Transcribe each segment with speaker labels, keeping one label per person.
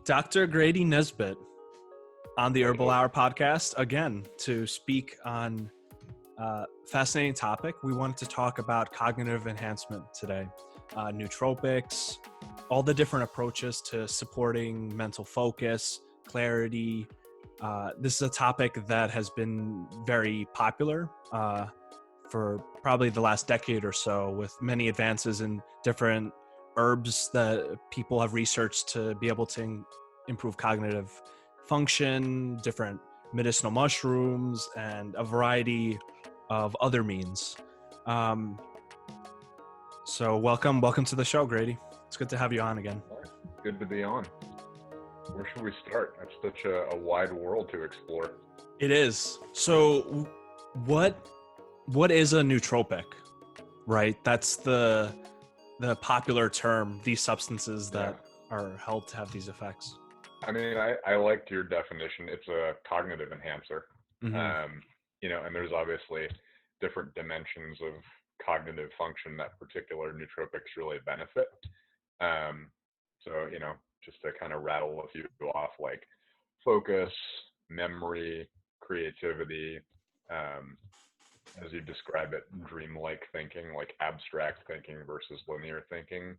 Speaker 1: Dr. Grady Nesbitt on the Herbal Hour podcast again to speak on a fascinating topic. We wanted to talk about cognitive enhancement today, nootropics, all the different approaches to supporting mental focus, clarity. This is a topic that has been very popular for probably the last decade or so, with many advances in different herbs that people have researched to be able to improve cognitive function, different medicinal mushrooms, and a variety of other means. So welcome to the show, Grady. It's good to have you on again.
Speaker 2: Good to be on. Where should we start? That's such a wide world to explore.
Speaker 1: It is. So what is a nootropic, right? That's the popular term, these substances that are held to have these effects.
Speaker 2: I mean, I liked your definition. It's a cognitive enhancer.
Speaker 1: Mm-hmm.
Speaker 2: And there's obviously different dimensions of cognitive function that particular nootropics really benefit. Just to kind of rattle a few off, like focus, memory, creativity, as you describe it, dreamlike thinking, like abstract thinking versus linear thinking,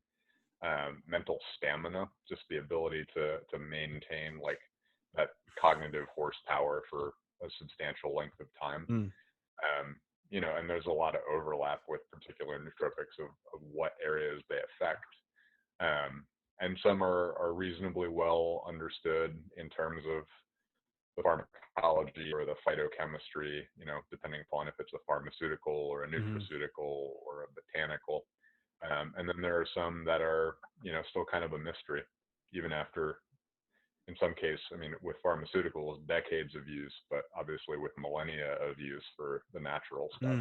Speaker 2: mental stamina, just the ability to maintain like that cognitive horsepower for a substantial length of time. And there's a lot of overlap with particular nootropics of what areas they affect. And some are reasonably well understood in terms of the pharmacology or the phytochemistry, depending upon if it's a pharmaceutical or a nutraceutical or a botanical. And then there are some that are, still kind of a mystery, even after, in some case, with pharmaceuticals, decades of use, but obviously with millennia of use for the natural stuff.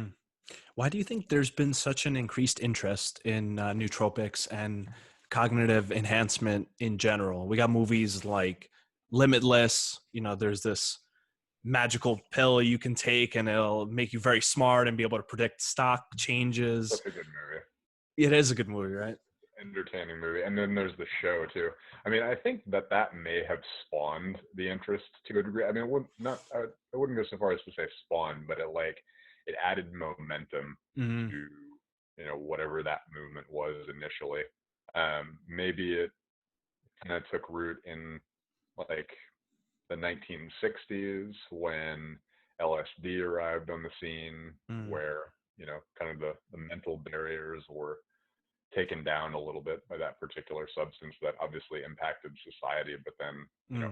Speaker 1: Why do you think there's been such an increased interest in nootropics and cognitive enhancement in general? We got movies like Limitless. There's this magical pill you can take and it'll make you very smart and be able to predict stock changes.
Speaker 2: That's a good movie.
Speaker 1: It is a good movie, right?
Speaker 2: Entertaining movie. And then there's the show too. I think that may have spawned the interest to a degree. I wouldn't go so far as to say spawned, but it added momentum to whatever that movement was initially. Maybe it kind of took root in like the 1960s when LSD arrived on the scene, where kind of the mental barriers were taken down a little bit by that particular substance that obviously impacted society, but then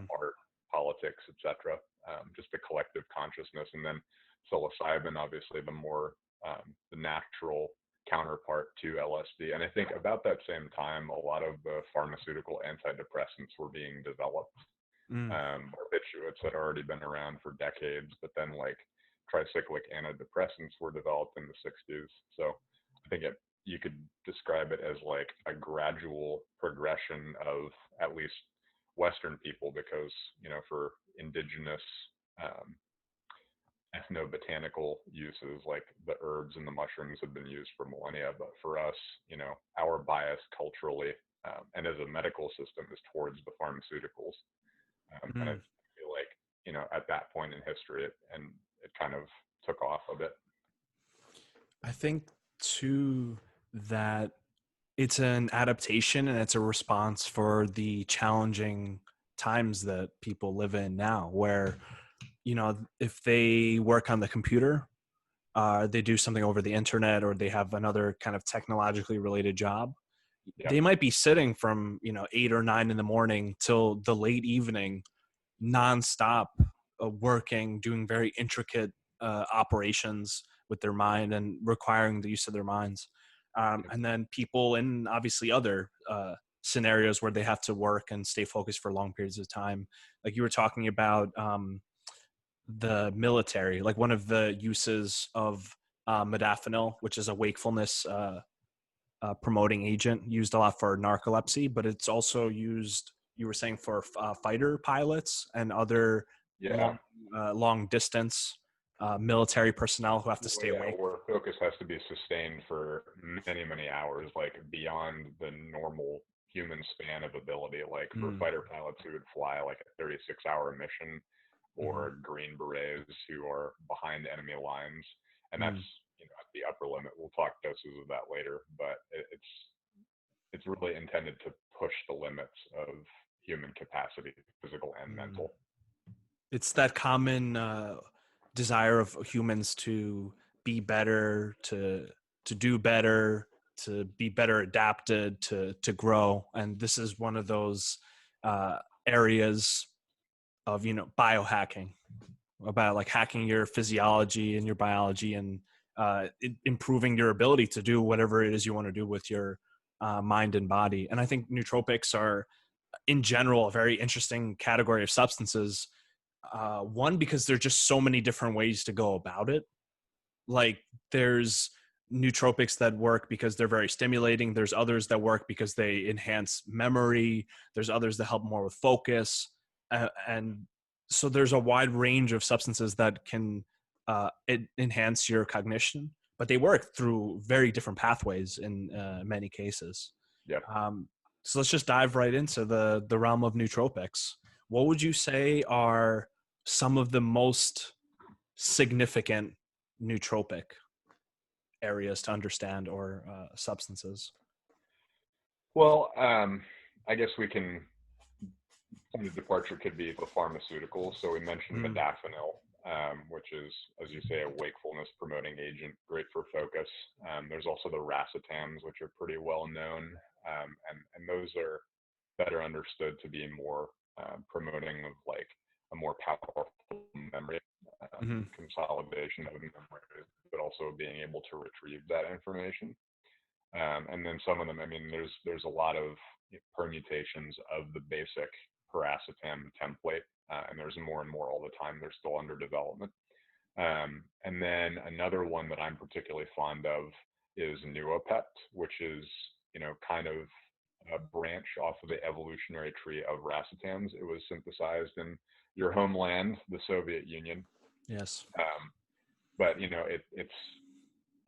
Speaker 2: art, politics, etc. Just the collective consciousness. And then psilocybin, obviously the more the natural counterpart to LSD. And I think about that same time, a lot of the pharmaceutical antidepressants were being developed. Barbiturates had already been around for decades, but then like tricyclic antidepressants were developed in the 60s. So I think you could describe it as like a gradual progression of at least Western people, because for indigenous ethnobotanical uses, like the herbs and the mushrooms have been used for millennia, but for us, our bias culturally and as a medical system is towards the pharmaceuticals. And I feel like at that point in history it kind of took off a bit.
Speaker 1: I think too that it's an adaptation and it's a response for the challenging times that people live in now, where if they work on the computer, they do something over the internet, or they have another kind of technologically related job, they might be sitting from 8 or 9 in the morning till the late evening nonstop, working, doing very intricate operations with their mind and requiring the use of their minds. And then people in obviously other scenarios where they have to work and stay focused for long periods of time. Like you were talking about the military, like one of the uses of Modafinil, which is a wakefulness promoting agent used a lot for narcolepsy, but it's also used, you were saying, for fighter pilots and other long distance military personnel who have to stay awake.
Speaker 2: Where focus has to be sustained for many, many hours, like beyond the normal human span of ability. Like for
Speaker 1: Mm,
Speaker 2: fighter pilots who would fly like a 36-hour mission,
Speaker 1: mhm,
Speaker 2: or Green Berets who are behind enemy lines, and that's
Speaker 1: mm,
Speaker 2: at the upper limit. We'll talk doses of that later, but it's really intended to push the limits of human capacity, physical and
Speaker 1: mm.
Speaker 2: mental.
Speaker 1: It's that common desire of humans to be better, to do better, to be better adapted, to grow, and this is one of those areas of biohacking, about like hacking your physiology and your biology, and improving your ability to do whatever it is you want to do with your mind and body. And I think nootropics are, in general, a very interesting category of substances. One, because there's just so many different ways to go about it. Like, there's nootropics that work because they're very stimulating. There's others that work because they enhance memory. There's others that help more with focus. And so there's a wide range of substances that can enhance your cognition, but they work through very different pathways in many cases.
Speaker 2: Yep.
Speaker 1: Um, so let's just dive right into the realm of nootropics. What would you say are some of the most significant nootropic areas to understand, or substances?
Speaker 2: Well, I guess we can. The departure could be the pharmaceuticals. So we mentioned
Speaker 1: Mm,
Speaker 2: modafinil, which is, as you say, a wakefulness promoting agent, great for focus. There's also the racetams, which are pretty well known, and those are better understood to be more promoting of like a more powerful memory,
Speaker 1: mm,
Speaker 2: consolidation of memory, but also being able to retrieve that information. And then some of them, I mean, there's a lot of permutations of the basic paracetam template, and there's more and more all the time. They're still under development. And then another one that I'm particularly fond of is Nootropics, which is kind of a branch off of the evolutionary tree of racetams. It was synthesized in your homeland, the Soviet Union,
Speaker 1: yes.
Speaker 2: but it's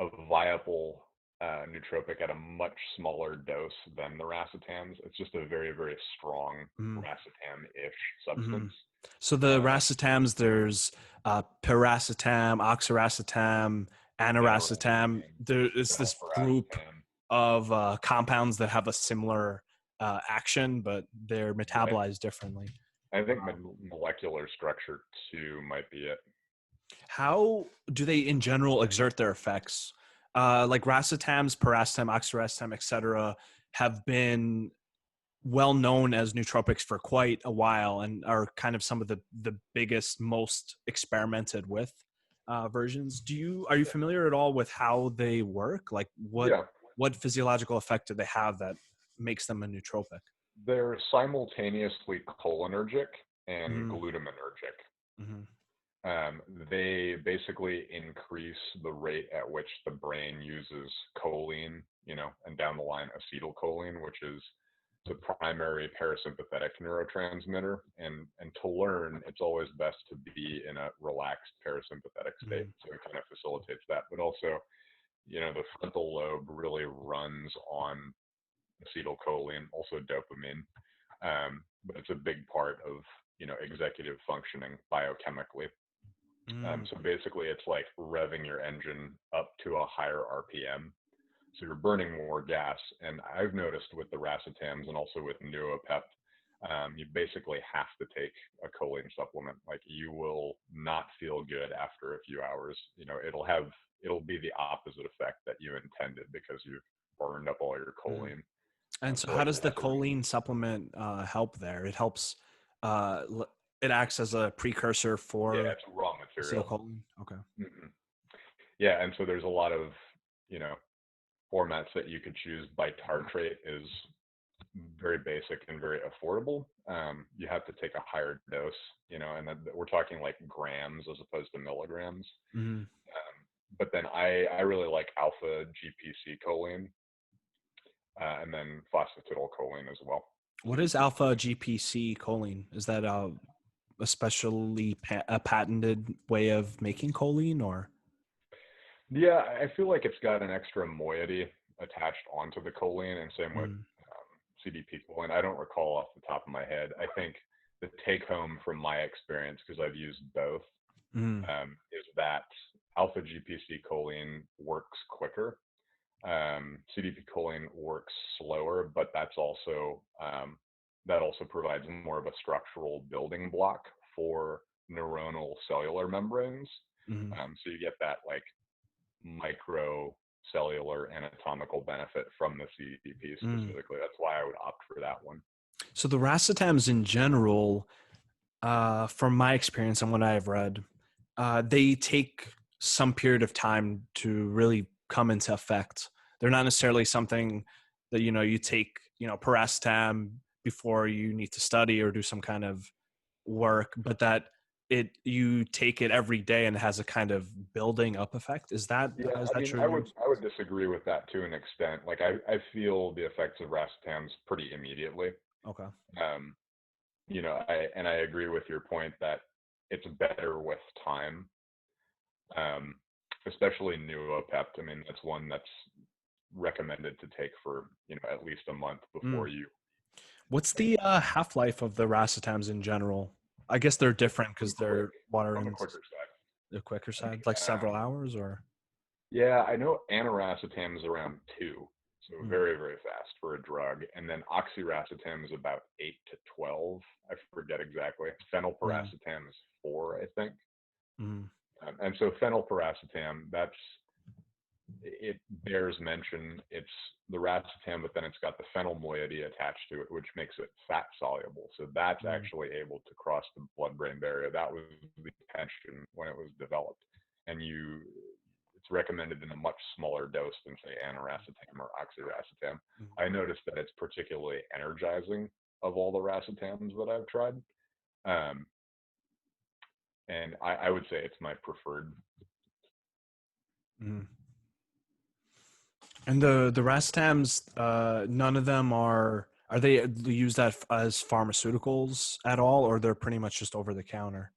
Speaker 2: a viable nootropic at a much smaller dose than the racetams. It's just a very, very strong
Speaker 1: Mm,
Speaker 2: racetam-ish
Speaker 1: hmm.
Speaker 2: substance.
Speaker 1: So the
Speaker 2: And
Speaker 1: racetams, there's piracetam, oxiracetam, aniracetam.
Speaker 2: Aniracetam,
Speaker 1: There is this group
Speaker 2: phenylpiracetam,
Speaker 1: of compounds that have a similar action, but they're
Speaker 2: right?
Speaker 1: metabolized differently.
Speaker 2: I think
Speaker 1: Um,
Speaker 2: molecular structure too might be it.
Speaker 1: how do they, in general, exert their effects? Like racetams, piracetam, oxiracetam, etc., have been well known as nootropics for quite a while, and are kind of some of the biggest, most experimented with versions. Are you familiar at all with how they work? Like,
Speaker 2: Yeah,
Speaker 1: what physiological effect do they have that makes them a nootropic?
Speaker 2: they're simultaneously cholinergic and
Speaker 1: Mm-hmm.
Speaker 2: glutaminergic.
Speaker 1: Mm-hmm.
Speaker 2: They basically increase the rate at which the brain uses choline, and down the line acetylcholine, which is the primary parasympathetic neurotransmitter. And to learn, it's always best to be in a relaxed parasympathetic state.
Speaker 1: Mm-hmm.
Speaker 2: So it kind of facilitates that. But also, the frontal lobe really runs on acetylcholine, also dopamine. But it's a big part of executive functioning biochemically.
Speaker 1: Mm-hmm.
Speaker 2: So basically, it's like revving your engine up to a higher RPM. So you're burning more gas. And I've noticed with the racetams and also with Neopep, you basically have to take a choline supplement. Like, you will not feel good after a few hours. It'll be the opposite effect that you intended because you've burned up all your
Speaker 1: Mm-hmm.
Speaker 2: choline.
Speaker 1: And so,
Speaker 2: So
Speaker 1: how
Speaker 2: like
Speaker 1: does the
Speaker 2: lethargy.
Speaker 1: choline supplement help there? It helps. Uh, it acts as a precursor
Speaker 2: Yeah,
Speaker 1: for
Speaker 2: it's raw material.
Speaker 1: acetylcholine. Okay.
Speaker 2: Hmm. Yeah, and so there's a lot of you know formats that you could choose. Bitartrate is very basic and very affordable. You have to take a higher dose, and then we're talking like grams as opposed to milligrams.
Speaker 1: Mm-hmm.
Speaker 2: But then I really like alpha GPC choline, and then phosphatidylcholine as well.
Speaker 1: What is alpha GPC choline? Is that a patented way of making choline, or?
Speaker 2: Yeah, I feel like it's got an extra moiety attached onto the choline, and same with
Speaker 1: Mm,
Speaker 2: CDP choline. I don't recall off the top of my head. I think the take home from my experience, because I've used both,
Speaker 1: Mm,
Speaker 2: is that alpha GPC choline works quicker. CDP choline works slower, but that also provides more of a structural building block for neuronal cellular membranes.
Speaker 1: mm,
Speaker 2: So you get that like microcellular anatomical benefit from the CDP
Speaker 1: mm.
Speaker 2: specifically. That's why I would opt for that one.
Speaker 1: So the racetams in general, from my experience and what I've read, they take some period of time to really come into effect. They're not necessarily something that you take paracetam before you need to study or do some kind of work, but that you take it every day and it has a kind of building up effect.
Speaker 2: Yeah,
Speaker 1: Is
Speaker 2: I
Speaker 1: that
Speaker 2: mean,
Speaker 1: true?
Speaker 2: I would disagree with that to an extent. Like I feel the effects of racetams pretty immediately.
Speaker 1: Okay.
Speaker 2: Um, I agree with your point that it's better with time, um, especially Nuopept. I mean, that's one that's recommended to take for at least a month before
Speaker 1: Mm.
Speaker 2: you.
Speaker 1: What's the half life of the racetams in general? I guess they're
Speaker 2: It's
Speaker 1: different
Speaker 2: pretty
Speaker 1: because
Speaker 2: quick.
Speaker 1: they're water
Speaker 2: It's on the
Speaker 1: and
Speaker 2: quicker side.
Speaker 1: the quicker
Speaker 2: I think,
Speaker 1: side, like several hours or.
Speaker 2: yeah, I know Aniracetam is around 2, so
Speaker 1: Mm,
Speaker 2: very, very fast for a drug. And then oxiracetam is about 8 to 12. I forget exactly.
Speaker 1: mm,
Speaker 2: Phenylparacetam is 4, I think.
Speaker 1: mm,
Speaker 2: And so phenylparacetam, it bears mention. It's the racetam, but then it's got the phenyl moiety attached to it, which makes it fat soluble. So that's
Speaker 1: mm,
Speaker 2: actually able to cross the blood-brain barrier. That was the intention when it was developed. And it's recommended in a much smaller dose than say aniracetam or oxiracetam.
Speaker 1: mm,
Speaker 2: I noticed that it's particularly energizing of all the racetams that I've tried. Um, and I would say it's my preferred.
Speaker 1: mm. And the racetams, none of them are they used as pharmaceuticals at all, or they're pretty much just over the counter?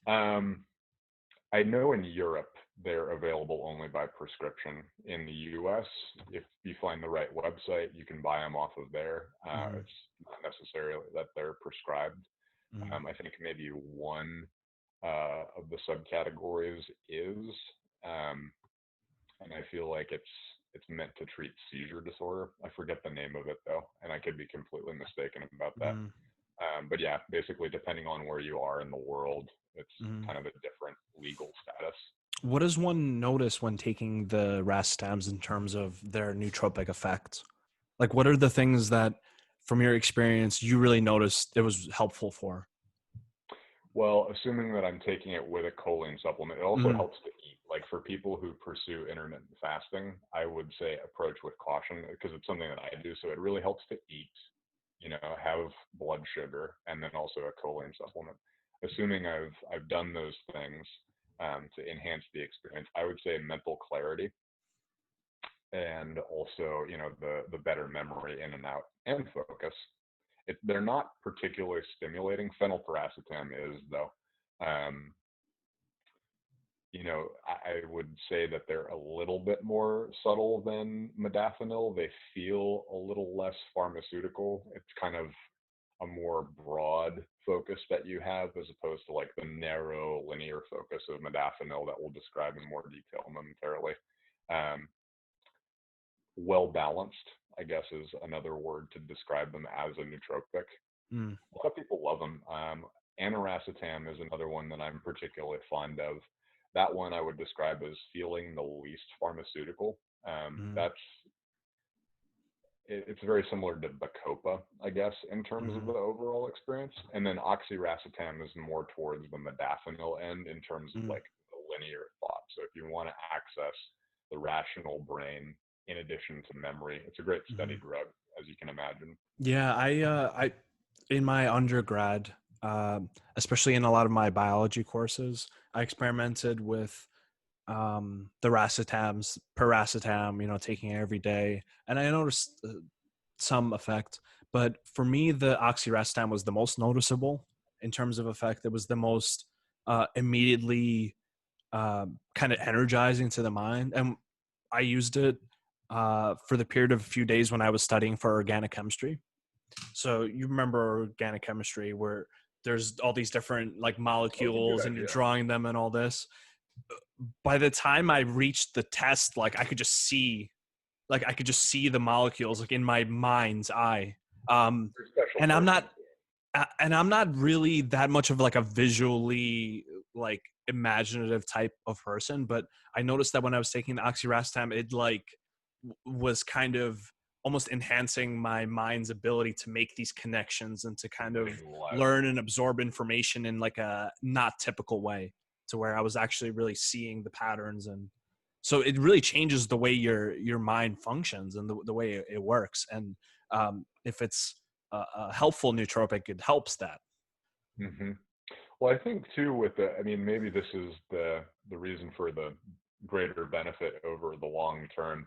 Speaker 2: Um, I know in Europe they're available only by prescription. In the US, if you find the right website, you can buy them off of there.
Speaker 1: Mm,
Speaker 2: It's not necessarily that they're prescribed.
Speaker 1: mm,
Speaker 2: I think maybe one of the subcategories is, um, and I feel like it's meant to treat seizure disorder. I forget the name of it though, and I could be completely mistaken about that.
Speaker 1: mm,
Speaker 2: But yeah, basically, depending on where you are in the world, it's
Speaker 1: mm.
Speaker 2: kind of a different legal status.
Speaker 1: What does one notice when taking the racetams in terms of their nootropic effects? Like, what are the things that, from your experience, you really noticed it was helpful for?
Speaker 2: Well, assuming that I'm taking it with a choline supplement, it also
Speaker 1: Mm,
Speaker 2: helps to eat. Like for people who pursue intermittent fasting, I would say approach with caution because it's something that I do. So it really helps to eat, have blood sugar, and then also a choline supplement. Assuming I've done those things to enhance the experience, I would say mental clarity and also the better memory in and out and focus. They're not particularly stimulating. Phenylparacetam is though. Um, I would say that they're a little bit more subtle than modafinil. They feel a little less pharmaceutical. It's kind of a more broad focus that you have as opposed to like the narrow linear focus of modafinil that we'll describe in more detail momentarily. Um, well balanced, I guess, is another word to describe them as a nootropic.
Speaker 1: mm,
Speaker 2: A lot of people love them. Aniracetam is another one that I'm particularly fond of. That one I would describe as feeling the least pharmaceutical.
Speaker 1: mm,
Speaker 2: It's very similar to Bacopa, I guess, in terms of
Speaker 1: mm,
Speaker 2: the overall experience. And then oxiracetam is more towards the modafinil end in terms of
Speaker 1: mm,
Speaker 2: like the linear thought. So if you want to access the rational brain in addition to memory, it's a great study
Speaker 1: mm.
Speaker 2: drug, as you can imagine.
Speaker 1: Yeah, I in my undergrad, especially in a lot of my biology courses, I experimented with the racetams, paracetam, taking it every day, and I noticed some effect. But for me, the oxiracetam was the most noticeable in terms of effect. It was the most immediately kind of energizing to the mind, and I used it for the period of a few days when I was studying for organic chemistry. So you remember organic chemistry where there's all these different like
Speaker 2: That was a good
Speaker 1: molecules and you're
Speaker 2: idea.
Speaker 1: drawing them and all this. By the time I reached the test, like I could just see the molecules like in my mind's eye. Um,
Speaker 2: You're a special
Speaker 1: and I'm
Speaker 2: person.
Speaker 1: not and I'm not really that much of like a visually like imaginative type of person, but I noticed that when I was taking the oxyracetam, it like was kind of almost enhancing my mind's ability to make these connections and to kind of
Speaker 2: Visualize.
Speaker 1: learn and absorb information in like a not typical way, to where I was actually really seeing the patterns. And so it really changes the way your mind functions and the way it works. And if it's a helpful nootropic, it helps that.
Speaker 2: Hmm. Well, I think too with the, I mean, maybe this is the reason for the greater benefit over the long term.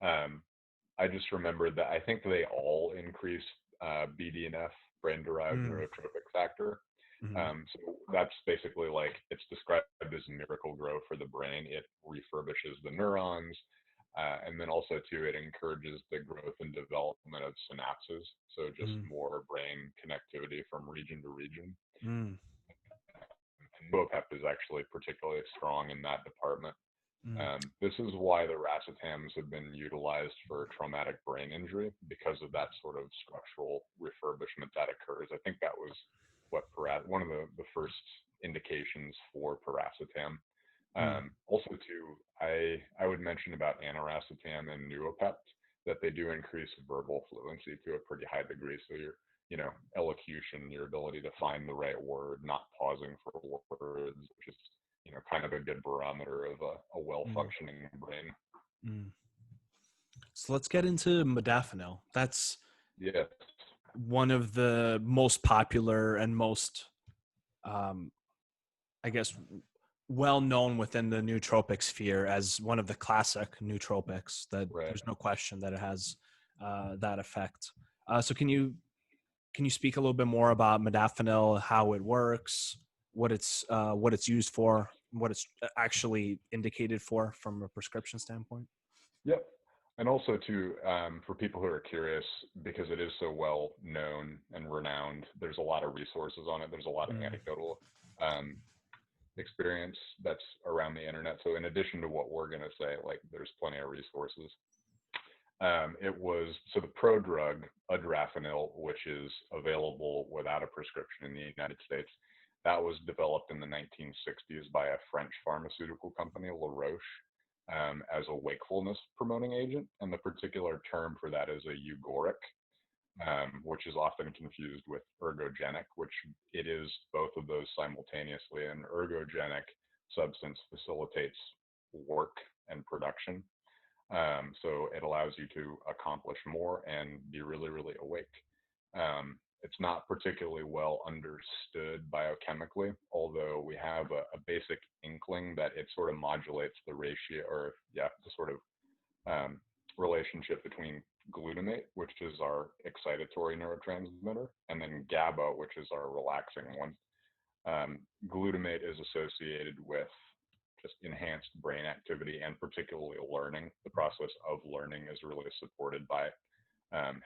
Speaker 2: Um, I just remembered that I think they all increase BDNF, brain-derived
Speaker 1: Mm,
Speaker 2: neurotropic factor.
Speaker 1: mm,
Speaker 2: So that's basically like it's described as miracle grow for the brain. It refurbishes the neurons, and then also too, it encourages the growth and development of synapses. So just
Speaker 1: mm,
Speaker 2: more brain connectivity from region to region.
Speaker 1: mm,
Speaker 2: And Boapep is actually particularly strong in that department.
Speaker 1: mm,
Speaker 2: This is why the racetams have been utilized for traumatic brain injury because of that sort of structural refurbishment that occurs. I think that was what one of the first indications for paracetam.
Speaker 1: mm,
Speaker 2: Also, too, I would mention about Aniracetam and Nootropics that they do increase verbal fluency to a pretty high degree. So elocution, your ability to find the right word, not pausing for words, which is kind of a good barometer of a
Speaker 1: mm,
Speaker 2: well-functioning brain.
Speaker 1: mm. So let's get into modafinil. That's
Speaker 2: Yes,
Speaker 1: one of the most popular and most, um, I guess, well known within the nootropic sphere as one of the classic nootropics. That
Speaker 2: right.
Speaker 1: there's no question that it has that effect. So can you speak a little bit more about modafinil, how it works, what it's used for, what it's actually indicated for from a prescription standpoint?
Speaker 2: Yep. And also too, for people who are curious, because it is so well known and renowned, there's a lot of resources on it. There's a lot of
Speaker 1: Mm,
Speaker 2: anecdotal um, experience that's around the internet. So in addition to what we're going to say, like there's plenty of resources. It was so the prodrug Adrafinil, which is available without a prescription in the United States, that was developed in the 1960s by a French pharmaceutical company, La Roche, as a wakefulness promoting agent. And the particular term for that is a eugoric, which is often confused with ergogenic, which it is both of those simultaneously. An ergogenic substance facilitates work and production. So it allows you to accomplish more and be really, really awake. It's not particularly well understood biochemically, although we have a basic inkling that it sort of modulates the ratio, or yeah, the sort of um, relationship between glutamate, which is our excitatory neurotransmitter, and then GABA, which is our relaxing one. Um, Glutamate is associated with just enhanced brain activity and particularly learning. The process of learning is really supported by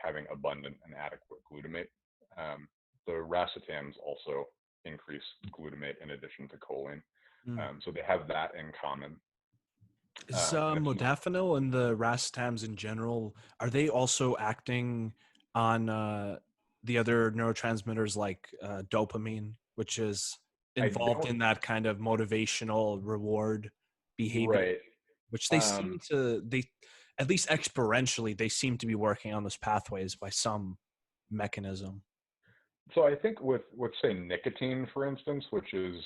Speaker 2: having abundant and adequate glutamate. Um, the racetams also increase glutamate in addition to choline.
Speaker 1: mm.
Speaker 2: So they have that in common.
Speaker 1: Is
Speaker 2: And it's not,
Speaker 1: modafinil and the racetams in general, are they also acting on the other neurotransmitters like dopamine, which is
Speaker 2: I
Speaker 1: involved
Speaker 2: don't,
Speaker 1: in that kind of motivational reward behavior,
Speaker 2: right.
Speaker 1: which
Speaker 2: Um,
Speaker 1: they at least experientially they seem to be working on those pathways by some mechanism.
Speaker 2: So I think with say nicotine, for instance, which is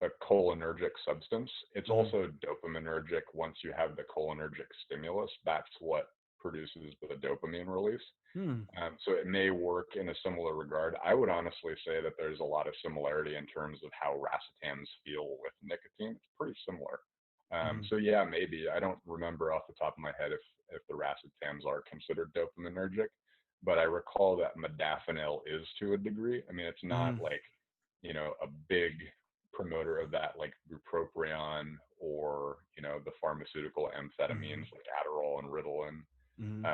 Speaker 2: a cholinergic substance, it's
Speaker 1: Mm-hmm.
Speaker 2: also dopaminergic once you have the cholinergic stimulus. That's what produces the dopamine release.
Speaker 1: Hmm.
Speaker 2: So it may work in a similar regard. I would honestly say that there's a lot of similarity in terms of how racetams feel with nicotine. It's pretty similar.
Speaker 1: Mm-hmm.
Speaker 2: So yeah, maybe I don't remember off the top of my head if the racetams are considered dopaminergic, but I recall that modafinil is to a degree. I mean, it's not
Speaker 1: Mm-hmm.
Speaker 2: like a big promoter of that like bupropion or the pharmaceutical
Speaker 1: Mm-hmm.
Speaker 2: amphetamines like Adderall and Ritalin.
Speaker 1: Mm-hmm.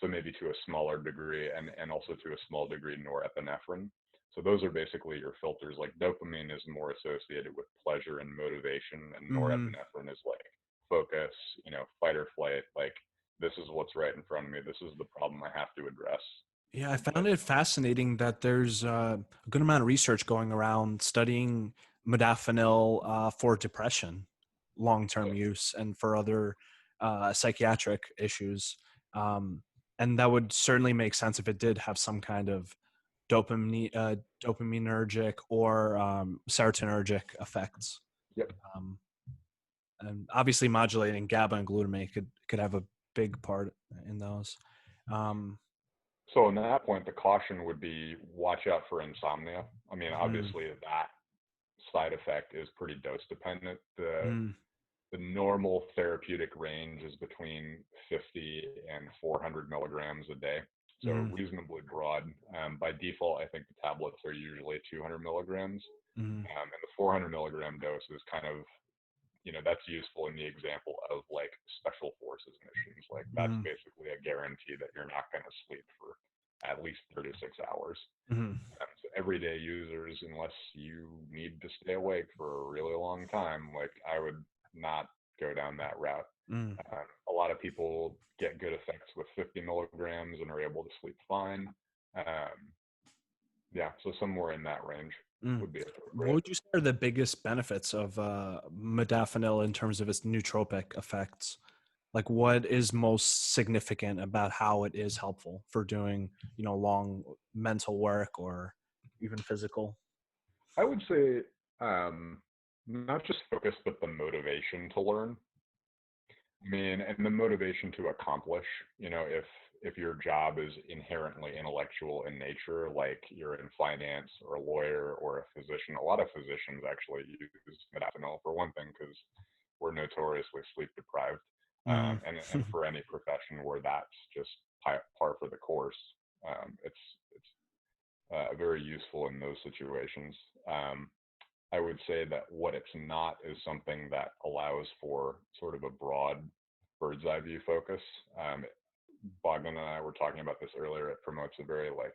Speaker 2: So maybe to a smaller degree, and also to a small degree norepinephrine. So those are basically your filters. Like dopamine is more associated with pleasure and motivation, and
Speaker 1: Mm-hmm.
Speaker 2: norepinephrine is like focus, fight or flight. Like this is what's right in front of me. This is the problem I have to address.
Speaker 1: Yeah, I
Speaker 2: But
Speaker 1: found it fascinating that there's a good amount of research going around studying modafinil for depression, long-term use, and for other psychiatric issues. Um, and that would certainly make sense if it did have some kind of dopaminergic or serotonergic effects.
Speaker 2: yep.
Speaker 1: Um, and obviously, modulating GABA and glutamate could have a big part in those. Um,
Speaker 2: So in that point, the caution would be watch out for insomnia. I mean,
Speaker 1: mm,
Speaker 2: obviously that side effect is pretty dose dependent.
Speaker 1: mm,
Speaker 2: The normal therapeutic range is between 50 and 400 milligrams a day, so
Speaker 1: mm,
Speaker 2: reasonably broad. By default, I think the tablets are usually 200 milligrams,
Speaker 1: mm.
Speaker 2: and the 400 milligram dose is kind of, that's useful in the example of like special forces missions. Like that's
Speaker 1: Mm,
Speaker 2: basically a guarantee that you're not going to sleep for at least 36 hours.
Speaker 1: mm,
Speaker 2: So everyday users, unless you need to stay awake for a really long time, like I would not go down that route.
Speaker 1: mm,
Speaker 2: A lot of people get good effects with 50 milligrams and are able to sleep fine. Um, yeah, so somewhere in that range
Speaker 1: mm.
Speaker 2: would be
Speaker 1: What
Speaker 2: appropriate.
Speaker 1: would you say are the biggest benefits of modafinil in terms of its nootropic effects? Like, what is most significant about how it is helpful for doing, long mental work or even physical?
Speaker 2: I would say not just focus, but the motivation to learn. I mean, and the motivation to accomplish, if your job is inherently intellectual in nature, like you're in finance or a lawyer or a physician, a lot of physicians actually use modafinil for one thing because we're notoriously sleep deprived,
Speaker 1: Mm,
Speaker 2: and for any profession where that's just par for the course, it's very useful in those situations. I would say that what it's not is something that allows for sort of a broad bird's eye view focus. Um, Bogdan and I were talking about this earlier. It promotes a very like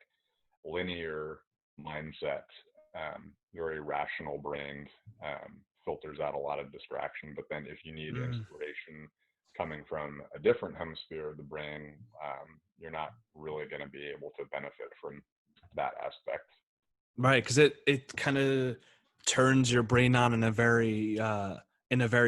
Speaker 2: linear mindset, very rational brained, filters out a lot of distraction. But then if you need
Speaker 1: mm.
Speaker 2: inspiration coming from a different hemisphere of the brain, you're not really going to be able to benefit from that aspect.
Speaker 1: Right, because it kind of turns your brain on in a very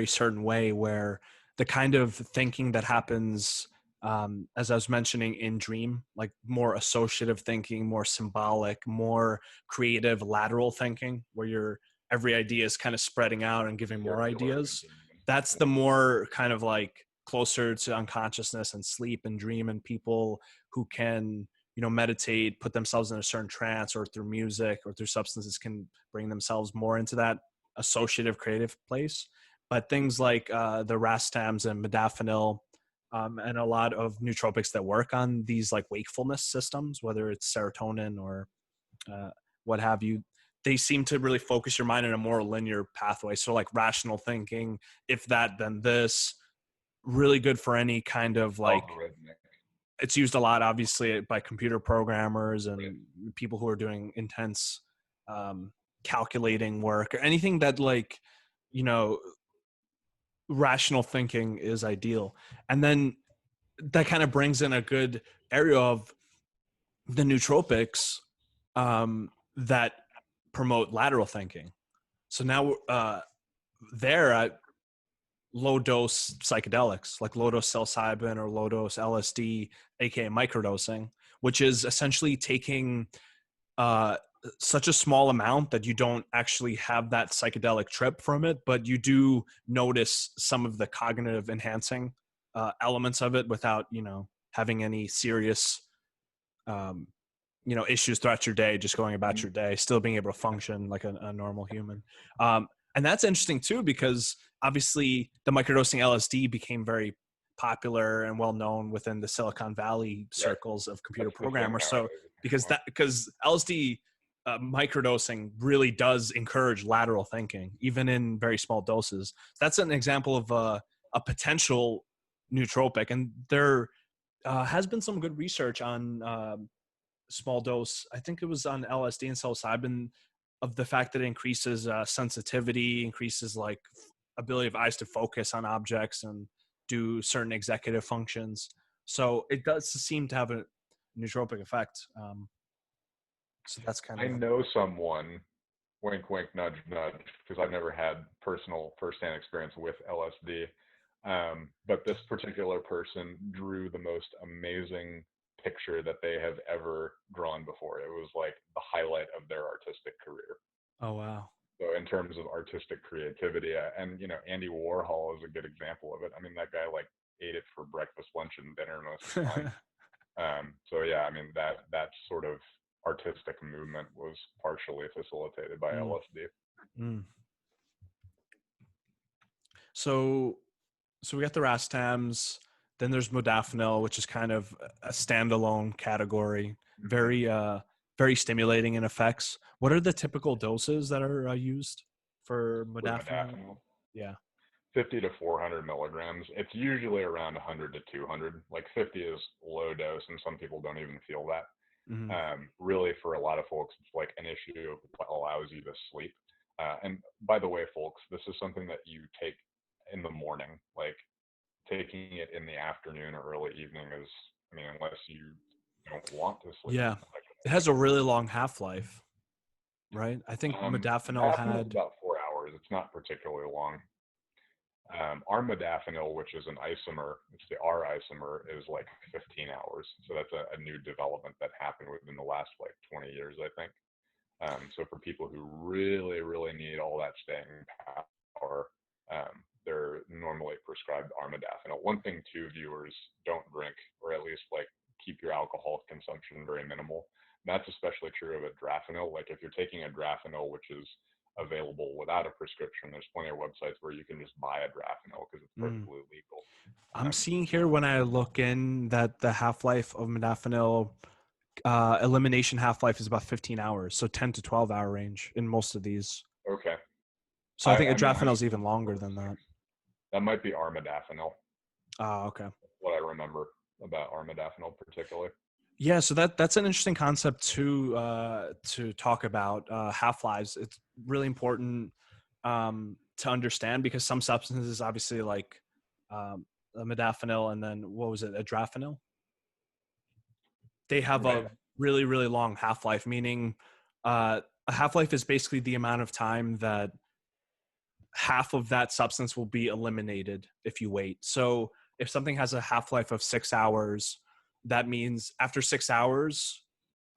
Speaker 1: certain way where the kind of thinking that happens, as I was mentioning in dream, like more associative thinking, more symbolic, more creative lateral thinking, where your every idea is kind of spreading out and giving more
Speaker 2: Circular
Speaker 1: ideas.
Speaker 2: thinking.
Speaker 1: That's the more kind of like closer to unconsciousness and sleep and dream, and people who can meditate, put themselves in a certain trance, or through music or through substances can bring themselves more into that associative creative place. But things like the racetams and modafinil, and a lot of nootropics that work on these like wakefulness systems, whether it's serotonin or uh, what have you, they seem to really focus your mind in a more linear pathway. So like rational thinking, if that, then this, really good for any kind of like,
Speaker 2: Algorithmic.
Speaker 1: it's used a lot obviously by computer programmers
Speaker 2: Right.
Speaker 1: and people who are doing intense calculating work or anything that like you know rational thinking is ideal. And then that kind of brings in a good area of the nootropics that promote lateral thinking. So now there at low dose psychedelics like low dose psilocybin or low dose LSD, aka microdosing, which is essentially taking uh, such a small amount that you don't actually have that psychedelic trip from it, but you do notice some of the cognitive enhancing elements of it without having any serious um, issues throughout your day, just going about
Speaker 2: Mhm.
Speaker 1: your day, still being able to function like a normal human. And that's interesting too, because obviously the microdosing LSD became very popular and well known within the Silicon Valley
Speaker 2: Right.
Speaker 1: circles of computer
Speaker 2: That's the thing
Speaker 1: programmers. So
Speaker 2: nowadays, apparently.
Speaker 1: because LSD microdosing really does encourage lateral thinking, even in very small doses. That's an example of a potential nootropic, and they're Has been some good research on small dose. I think it was on LSD and psilocybin, of the fact that it increases sensitivity, increases like ability of eyes to focus on objects and do certain executive functions. So it does seem to have a nootropic effect. So that's kind
Speaker 2: I
Speaker 1: of
Speaker 2: know someone, wink, wink, nudge, nudge, because I've never had personal firsthand experience with LSD. But this particular person drew the most amazing picture that they have ever drawn before. It was like the highlight of their artistic career.
Speaker 1: oh wow.
Speaker 2: So in terms of artistic creativity, and Andy Warhol is a good example of it. I mean, that guy like ate it for breakfast, lunch, and dinner most of the time. So yeah, I mean that sort of artistic movement was partially facilitated by
Speaker 1: Mm,
Speaker 2: LSD.
Speaker 1: mm. So we got the racetams. Then there's modafinil, which is kind of a standalone category.
Speaker 2: Mm-hmm.
Speaker 1: Very stimulating in effects. What are the typical doses that are used for
Speaker 2: For
Speaker 1: modafinil?
Speaker 2: modafinil,
Speaker 1: Yeah.
Speaker 2: 50 to 400 milligrams. It's usually around 100 to 200. Like 50 is low dose, and some people don't even feel that.
Speaker 1: Mm-hmm.
Speaker 2: Really, for a lot of folks, it's like an issue of what allows you to sleep. And by the way, folks, this is something that you take in the morning. Like taking it in the afternoon or early evening is, I mean, unless you don't want to sleep,
Speaker 1: Yeah.
Speaker 2: I
Speaker 1: It
Speaker 2: don't
Speaker 1: has
Speaker 2: think
Speaker 1: a
Speaker 2: it's
Speaker 1: really
Speaker 2: worth
Speaker 1: long half life, right? I think
Speaker 2: it.
Speaker 1: modafinil
Speaker 2: Modafinil is
Speaker 1: had.
Speaker 2: about 4 hours. It's not particularly long. Our modafinil, which is an isomer, it's the R isomer, is like 15 hours. So that's a new development that happened within the last like 20 years, I think. So for people who really, really need all that staying power, they're normally prescribed armodafinil. One thing too, viewers, don't drink, or at least like keep your alcohol consumption very minimal. That's especially true of Adrafinil. Like if you're taking Adrafinil, which is available without a prescription, there's plenty of websites where you can just buy Adrafinil because it's
Speaker 1: Mm.
Speaker 2: perfectly legal.
Speaker 1: I'm seeing here when I look in that the half life of modafinil elimination half life is about 15 hours, so 10 to 12 hour range in most of these.
Speaker 2: Okay.
Speaker 1: So I think
Speaker 2: I mean,
Speaker 1: adrafinil
Speaker 2: I'm
Speaker 1: is even longer than that.
Speaker 2: that might be armodafinil.
Speaker 1: Ah, okay.
Speaker 2: What I remember about armodafinil particularly.
Speaker 1: Yeah, so that's an interesting concept to talk about half lives. It's really important to understand because some substances, obviously, like modafinil and then what was it, adrafinil, they have
Speaker 2: Right.
Speaker 1: a really really long half life. Meaning, a half life is basically the amount of time that half of that substance will be eliminated if you wait. So if something has a half life of 6 hours, that means after 6 hours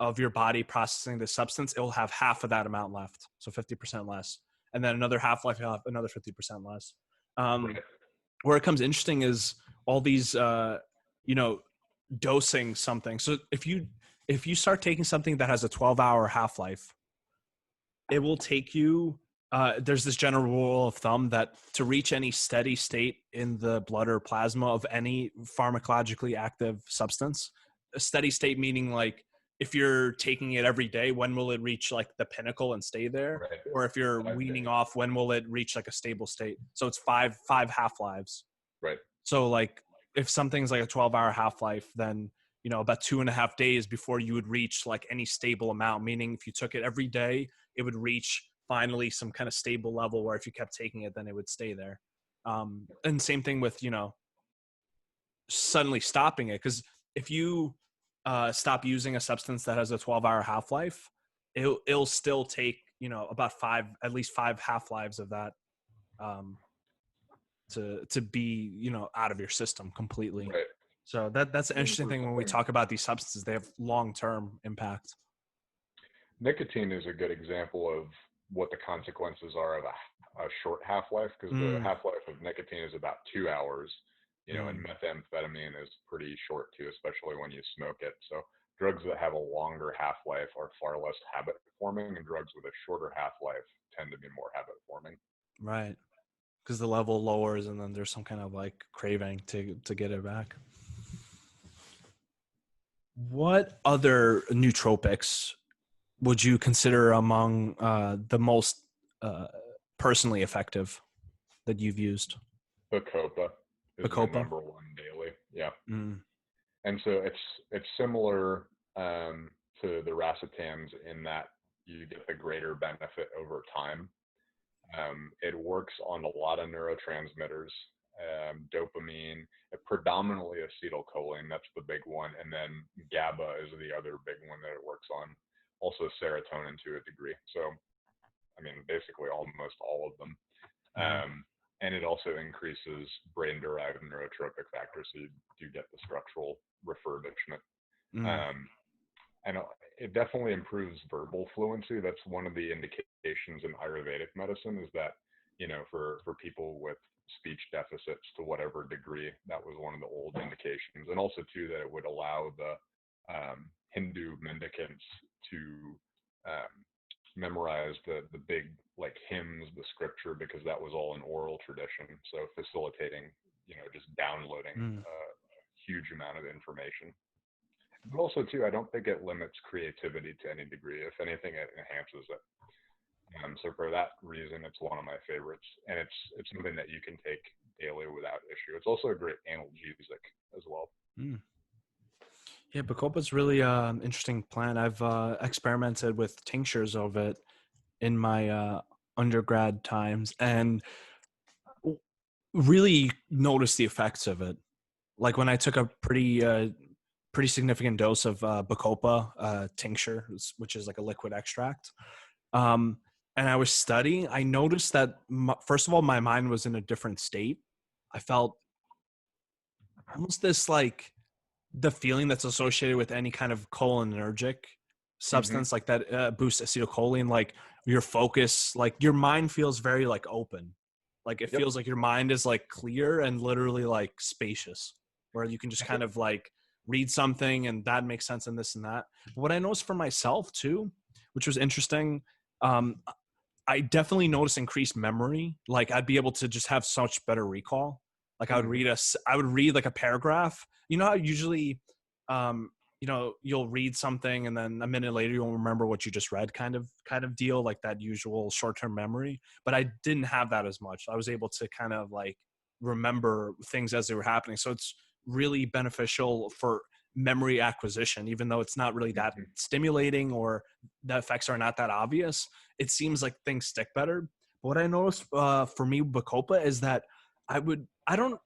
Speaker 1: of your body processing the substance, it will have half of that amount left. So 50% less. And then another half life, you'll have another 50% less. Um,
Speaker 2: Right.
Speaker 1: where it comes interesting is all these, you know, dosing something. So if you start taking something that has a 12-hour half life, it will take you there's this general rule of thumb that to reach any steady state in the blood or plasma of any pharmacologically active substance, a steady state meaning like if you're taking it every day, when will it reach like the pinnacle and stay there?
Speaker 2: Right.
Speaker 1: Or if you're
Speaker 2: 5 days.
Speaker 1: weaning off, when will it reach like a stable state? So it's five half lives.
Speaker 2: Right.
Speaker 1: So like if something's like a 12-hour half life, then about 2.5 days before you would reach like any stable amount. Meaning if you took it every day, it would reach finally some kind of stable level where if you kept taking it, then it would stay there. And same thing with suddenly stopping it, because if you stop using a substance that has a 12-hour half life, it'll still take about at least five half lives of that um, to be out of your system completely.
Speaker 2: Right.
Speaker 1: So that's an
Speaker 2: I mean,
Speaker 1: interesting
Speaker 2: for
Speaker 1: thing when we
Speaker 2: something,
Speaker 1: talk about these substances. They have long-term impact.
Speaker 2: nicotine is a good example of what the consequences are of a short half life because the
Speaker 1: Mm,
Speaker 2: half life of nicotine is about 2 hours, and
Speaker 1: mm,
Speaker 2: methamphetamine is pretty short too, especially when you smoke it. So drugs that have a longer half life are far less habit forming, and drugs with a shorter half life tend to be more habit forming.
Speaker 1: right, because the level lowers and then there's some kind of like craving to get it back. What other nootropics would you consider among the most uh, personally effective that you've used?
Speaker 2: Bacopa is my
Speaker 1: Bacopa.
Speaker 2: number one daily. Yeah.
Speaker 1: Mm.
Speaker 2: And so it's similar to the racetams in that you get the greater benefit over time. It works on a lot of neurotransmitters, dopamine, predominantly acetylcholine. That's the big one, and then GABA is the other big one that it works on. Also serotonin to a degree. So I mean, basically almost all of them.
Speaker 1: Mm,
Speaker 2: And it also increases brain-derived neurotropic factors, so you do get the structural refurbishment.
Speaker 1: mm,
Speaker 2: Um, and it definitely improves verbal fluency. That's one of the indications in Ayurvedic medicine is that, for people with speech deficits to whatever degree, that was one of the old indications. And also, too, that it would allow the Hindu mendicants to um, memorize the big like hymns, the scripture, because that was all an oral tradition. So facilitating, just downloading
Speaker 1: mm.
Speaker 2: a huge amount of information. But also too, I don't think it limits creativity to any degree. If anything, it enhances it. So for that reason, it's one of my favorites, and it's something that you can take daily without issue. It's also a great analgesic as well.
Speaker 1: Mm. Yeah, Bacopa's really interesting plant. I've experimented with tinctures of it in my undergrad times and really noticed the effects of it. Like when I took a pretty significant dose of Bacopa tincture, which is like a liquid extract, um, and I was studying, I noticed that first of all, my mind was in a different state. I felt almost this like the feeling that's associated with any kind of cholinergic
Speaker 2: Mm-hmm.
Speaker 1: substance like that boosts acetylcholine, like your focus, like your mind feels very like open, like it
Speaker 2: Yep.
Speaker 1: feels like your mind is like clear and literally like spacious, where you can just
Speaker 2: I
Speaker 1: kind
Speaker 2: think.
Speaker 1: of like read something and that makes sense and this and that. But what I noticed for myself too, which was interesting, um, I definitely noticed increased memory. Like I'd be able to just have such better recall. Like
Speaker 2: Mm-hmm.
Speaker 1: I would read like a paragraph. You know how usually, you'll read something and then a minute later you'll remember what you just read, kind of deal, like that usual short term memory. But I didn't have that as much. I was able to kind of like remember things as they were happening. So it's really beneficial for memory acquisition, even though it's not really that
Speaker 2: Mm-hmm.
Speaker 1: stimulating or the effects are not that obvious. It seems like things stick better. But what I noticed for me, Bacopa, is that I don't,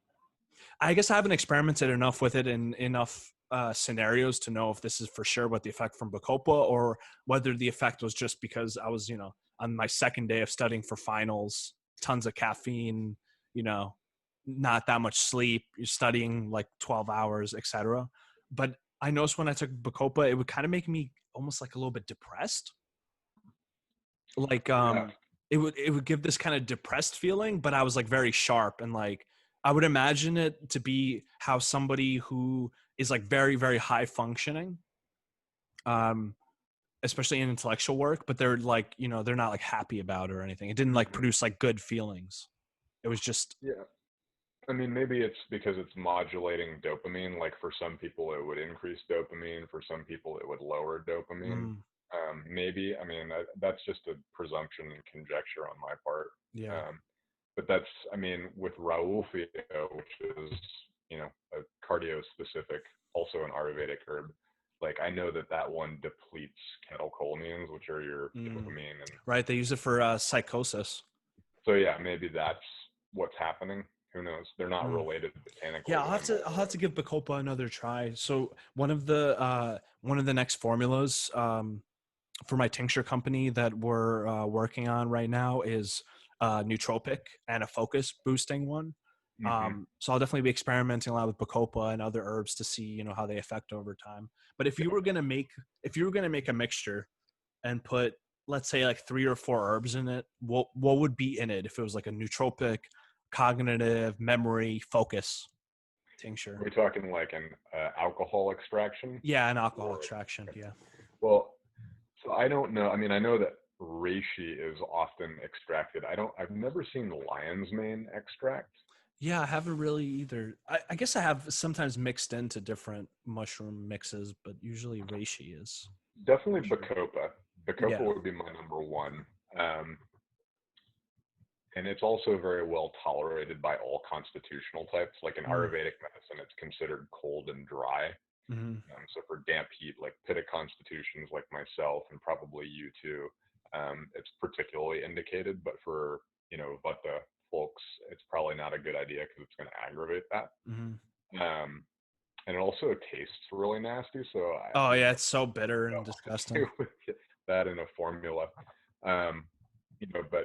Speaker 1: I guess I haven't experimented enough with it in enough scenarios to know if this is for sure what the effect from Bacopa or whether the effect was just because I was, on my second day of studying for finals, tons of caffeine, you know, not that much sleep, you're studying like 12 hours, etc. But I noticed when I took Bacopa, it would kind of make me almost like a little bit depressed, like
Speaker 2: Yeah.
Speaker 1: it would give this kind of depressed feeling, but I was like very sharp and like I would imagine it to be how somebody who is like very very high functioning, um especially in intellectual work, but they're like, they're not like happy about it or anything. It didn't like
Speaker 2: Mm-hmm.
Speaker 1: produce like good feelings. It was just
Speaker 2: Yeah. I mean, maybe it's because it's modulating dopamine. Like for some people, it would increase dopamine. For some people, it would lower dopamine.
Speaker 1: mm,
Speaker 2: Maybe. I mean, that's just a presumption and conjecture on my part.
Speaker 1: yeah.
Speaker 2: Um, but that's, I mean, with Raoulfio, which is, a cardio-specific, also an Ayurvedic herb. Like I know that one depletes ketocholamines, which are your
Speaker 1: Mm.
Speaker 2: dopamine, and
Speaker 1: Right, they use it for psychosis.
Speaker 2: so yeah, maybe that's what's happening. Who knows? They're not
Speaker 1: Mm.
Speaker 2: related
Speaker 1: Yeah,
Speaker 2: botanically
Speaker 1: I'll
Speaker 2: that
Speaker 1: have
Speaker 2: I'm
Speaker 1: to
Speaker 2: aware
Speaker 1: I'll have
Speaker 2: of.
Speaker 1: to give Bacopa another try. So one of the next formulas for my tincture company that we're working on right now is nootropic and a focus boosting one.
Speaker 2: Hmm.
Speaker 1: So I'll definitely be experimenting a lot with Bacopa and other herbs to see, how they affect over time. But
Speaker 2: Yeah.
Speaker 1: if you were gonna make a mixture and put, let's say, like 3 or 4 herbs in it, what would be in it if it was like a nootropic, cognitive, memory, focus
Speaker 2: Are
Speaker 1: tincture?
Speaker 2: we talking like an alcohol extraction?
Speaker 1: Yeah, an alcohol
Speaker 2: Or
Speaker 1: extraction. Yeah.
Speaker 2: well, so I don't know. I mean, I know that reishi is often extracted. I've never seen lion's mane extract.
Speaker 1: Yeah, I haven't really either. I guess I have sometimes mixed into different mushroom mixes, but usually reishi is
Speaker 2: Definitely
Speaker 1: usually.
Speaker 2: Bacopa. Bacopa
Speaker 1: Yeah.
Speaker 2: would be my number one. Um, and it's also very well tolerated by all constitutional types. Like in
Speaker 1: Mm,
Speaker 2: Ayurvedic medicine, it's considered cold and dry.
Speaker 1: Mm-hmm.
Speaker 2: So for damp heat, like pitted constitutions like myself and probably you too, it's particularly indicated. But for, Vata folks, it's probably not a good idea because it's going to aggravate that.
Speaker 1: Mm-hmm.
Speaker 2: Um, and it also tastes really nasty. So
Speaker 1: Oh
Speaker 2: I'm
Speaker 1: yeah,
Speaker 2: very
Speaker 1: it's so bitter and disgusting.
Speaker 2: careful with that in a formula. Um, but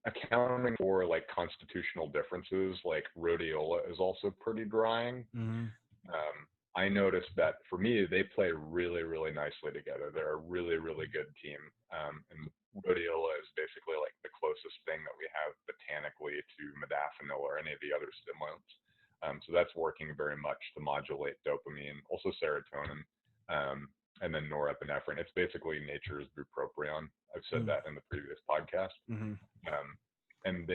Speaker 2: accounting for like constitutional differences, like rhodiola is also pretty drying.
Speaker 1: Mm-hmm.
Speaker 2: I noticed that for me, they play really, really nicely together. They're a really, really good team. And rhodiola is basically like the closest thing that we have botanically to modafinil or any of the other stimulants. So that's working very much to modulate dopamine, also serotonin, and then norepinephrine. It's basically nature's bupropion. I've said that in the previous podcast.
Speaker 1: Mm-hmm.
Speaker 2: And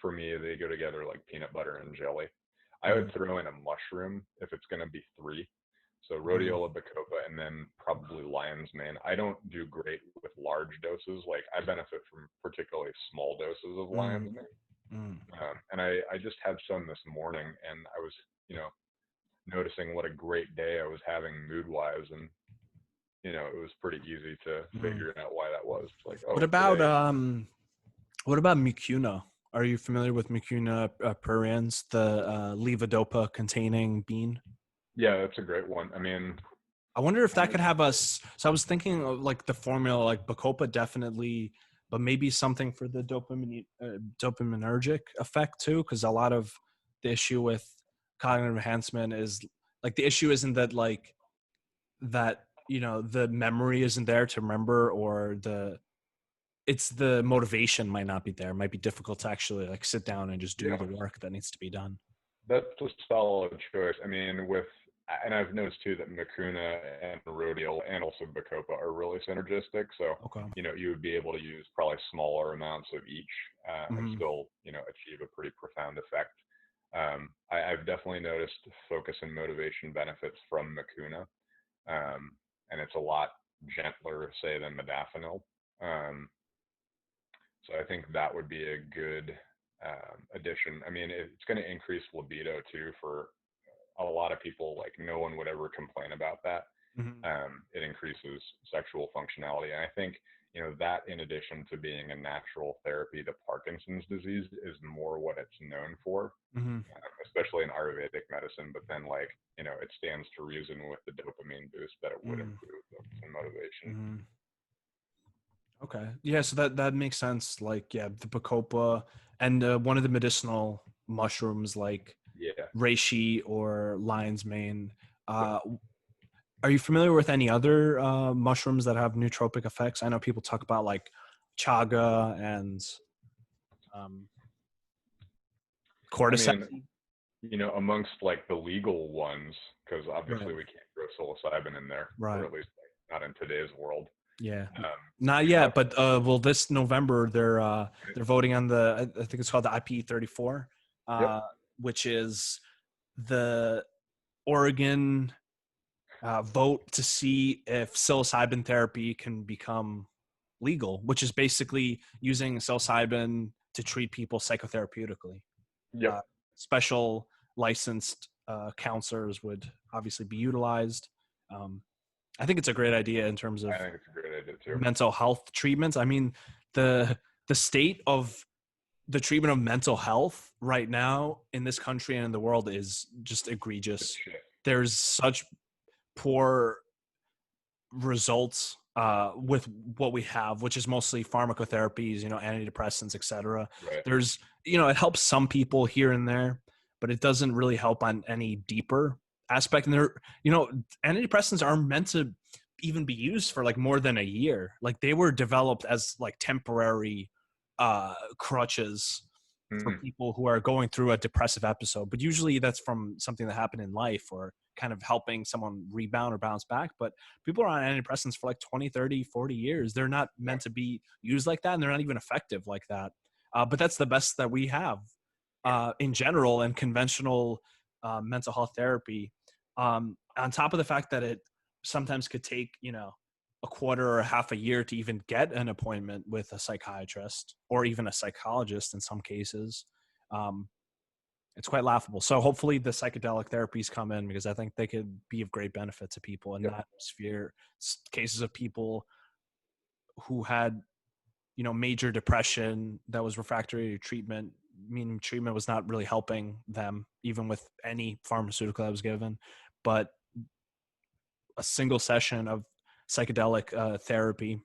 Speaker 2: for me, they go together like peanut butter and jelly. I
Speaker 1: Mm-hmm.
Speaker 2: would throw in a mushroom if it's going to be three. So
Speaker 1: Mm-hmm.
Speaker 2: rhodiola, bacopa, and then probably lion's mane. I don't do great with large doses. Like I benefit from particularly small doses of lion's mane.
Speaker 1: Mm-hmm.
Speaker 2: And I just had some this morning, and I was, noticing what a great day I was having mood wise, and it was pretty easy to
Speaker 1: Mm-hmm.
Speaker 2: figure out why that was. Like,
Speaker 1: What
Speaker 2: oh,
Speaker 1: about
Speaker 2: today,
Speaker 1: mucuna? Are you familiar with mucuna pruriens, the levodopa containing bean?
Speaker 2: yeah, that's a great one. I mean,
Speaker 1: I wonder if that could have us. So I was thinking of like the formula, like Bacopa definitely, but maybe something for the dopaminergic effect too, because a lot of the issue with cognitive enhancement is like the issue isn't that like that the memory isn't there to remember, or it's the motivation might not be there. It might be difficult to actually like sit down and just do
Speaker 2: yeah,
Speaker 1: the work that needs to be done.
Speaker 2: that's a solid choice. I mean, and I've noticed too that Mucuna and Rhodial and also Bacopa are really synergistic. So,
Speaker 1: Okay.
Speaker 2: you would be able to use probably smaller amounts of each and
Speaker 1: Mm-hmm.
Speaker 2: still, achieve a pretty profound effect. I've definitely noticed focus and motivation benefits from Mucuna, and it's a lot gentler, say, than Modafinil. Um, So I think that would be a good addition. I mean, it's going to increase libido too for a lot of people. Like no one would ever complain about that.
Speaker 1: Mm-hmm.
Speaker 2: It increases sexual functionality, and I think that in addition to being a natural therapy to Parkinson's disease is more what it's known for,
Speaker 1: Mm-hmm.
Speaker 2: especially in Ayurvedic medicine. But then it stands to reason with the dopamine boost that it would improve focus and motivation.
Speaker 1: Mm-hmm. Okay. Yeah, so that makes sense. Like, yeah, the Bacopa and one of the medicinal mushrooms like
Speaker 2: Yeah.
Speaker 1: reishi or lion's mane. Uh, are you familiar with any other mushrooms that have nootropic effects? I know people talk about like chaga and um,
Speaker 2: I
Speaker 1: cordyceps.
Speaker 2: mean, amongst like the legal ones, because
Speaker 1: Right.
Speaker 2: obviously we can't grow psilocybin in there, or
Speaker 1: Right.
Speaker 2: at least like, not in today's world.
Speaker 1: Yeah.
Speaker 2: Um,
Speaker 1: Not
Speaker 2: we have,
Speaker 1: yet, but well, this November they're voting on I think it's called the IP 34,
Speaker 2: yep,
Speaker 1: which is the Oregon vote to see if psilocybin therapy can become legal, which is basically using psilocybin to treat people psychotherapeutically.
Speaker 2: yep.
Speaker 1: Special licensed counselors would obviously be utilized. Um, I think it's a great idea in terms
Speaker 2: I
Speaker 1: of
Speaker 2: think it's a great idea too.
Speaker 1: mental health treatments. I mean, the the state of the treatment of mental health right now in this country and in the world is just
Speaker 2: It's
Speaker 1: egregious.
Speaker 2: shit.
Speaker 1: There's such poor results with what we have, which is mostly pharmacotherapies, antidepressants, etc.
Speaker 2: Right.
Speaker 1: There's, it helps some people here and there, but it doesn't really help on any deeper aspect. And antidepressants aren't meant to even be used for like more than a year. Like they were developed as like temporary crutches for
Speaker 2: Mm-hmm.
Speaker 1: people who are going through a depressive episode, but usually that's from something that happened in life or kind of helping someone rebound or bounce back. But people are on antidepressants for like 20, 30, 40 years. They're not meant to be used like that, and they're not even effective like that. But that's the best that we have in general and conventional mental health therapy. On top of the fact that it sometimes could take, a quarter or half a year to even get an appointment with a psychiatrist or even a psychologist in some cases. Um, It's quite laughable. So hopefully the psychedelic therapies come in, because I think they could be of great benefit to people, and
Speaker 2: Yep.
Speaker 1: not sphere cases of people who had, major depression that was refractory to treatment, meaning treatment was not really helping them, even with any pharmaceutical that was given. But a single session of psychedelic therapy,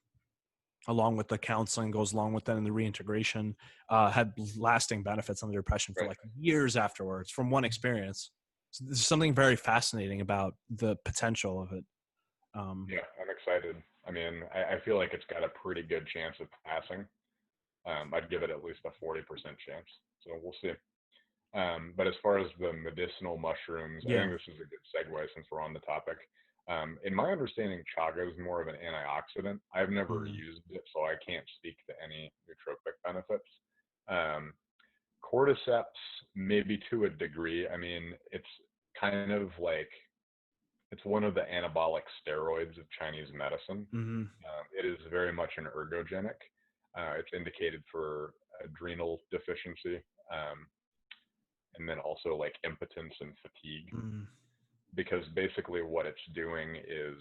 Speaker 1: along with the counseling goes along with that, and the reintegration, had lasting benefits on the depression for
Speaker 2: Right.
Speaker 1: like years afterwards from one experience. So there's something very fascinating about the potential of it.
Speaker 2: Yeah, I'm excited. I mean, I feel like it's got a pretty good chance of passing. I'd give it at least a 40% chance. So we'll see. But as far as the medicinal mushrooms, I
Speaker 1: Yeah.
Speaker 2: think this is a good segue since we're on the topic. In my understanding, chaga is more of an antioxidant. I've never
Speaker 1: Mm,
Speaker 2: used it, so I can't speak to any nootropic benefits. Um, cordyceps, maybe to a degree. I mean, it's kind of like it's one of the anabolic steroids of Chinese medicine.
Speaker 1: mm,
Speaker 2: It is very much an ergogenic. It's indicated for adrenal deficiency, um, and then also like impotence and fatigue,
Speaker 1: mm,
Speaker 2: because basically what it's doing is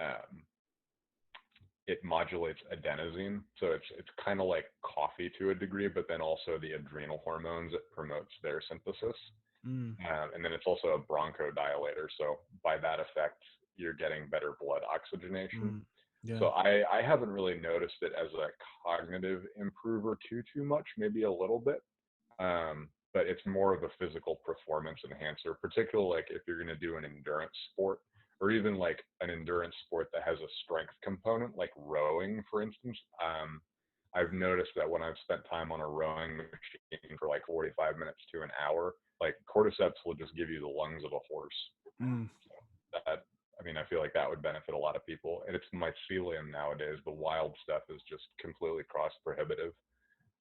Speaker 2: um, it modulates adenosine. So it's kind of like coffee to a degree, but then also the adrenal hormones, it promotes their synthesis.
Speaker 1: mm,
Speaker 2: And then it's also a bronchodilator. So by that effect, you're getting better blood oxygenation.
Speaker 1: mm. Yeah.
Speaker 2: So I haven't really noticed it as a cognitive improver too much, maybe a little bit. But it's more of a physical performance enhancer, particularly like if you're going to do an endurance sport, or even like an endurance sport that has a strength component, like rowing, for instance. I've noticed that when I've spent time on a rowing machine for like 45 minutes to an hour, like cordyceps will just give you the lungs of a horse.
Speaker 1: Mm.
Speaker 2: So that, I mean, I feel like that would benefit a lot of people. And it's mycelium nowadays. The wild stuff is just completely cost prohibitive.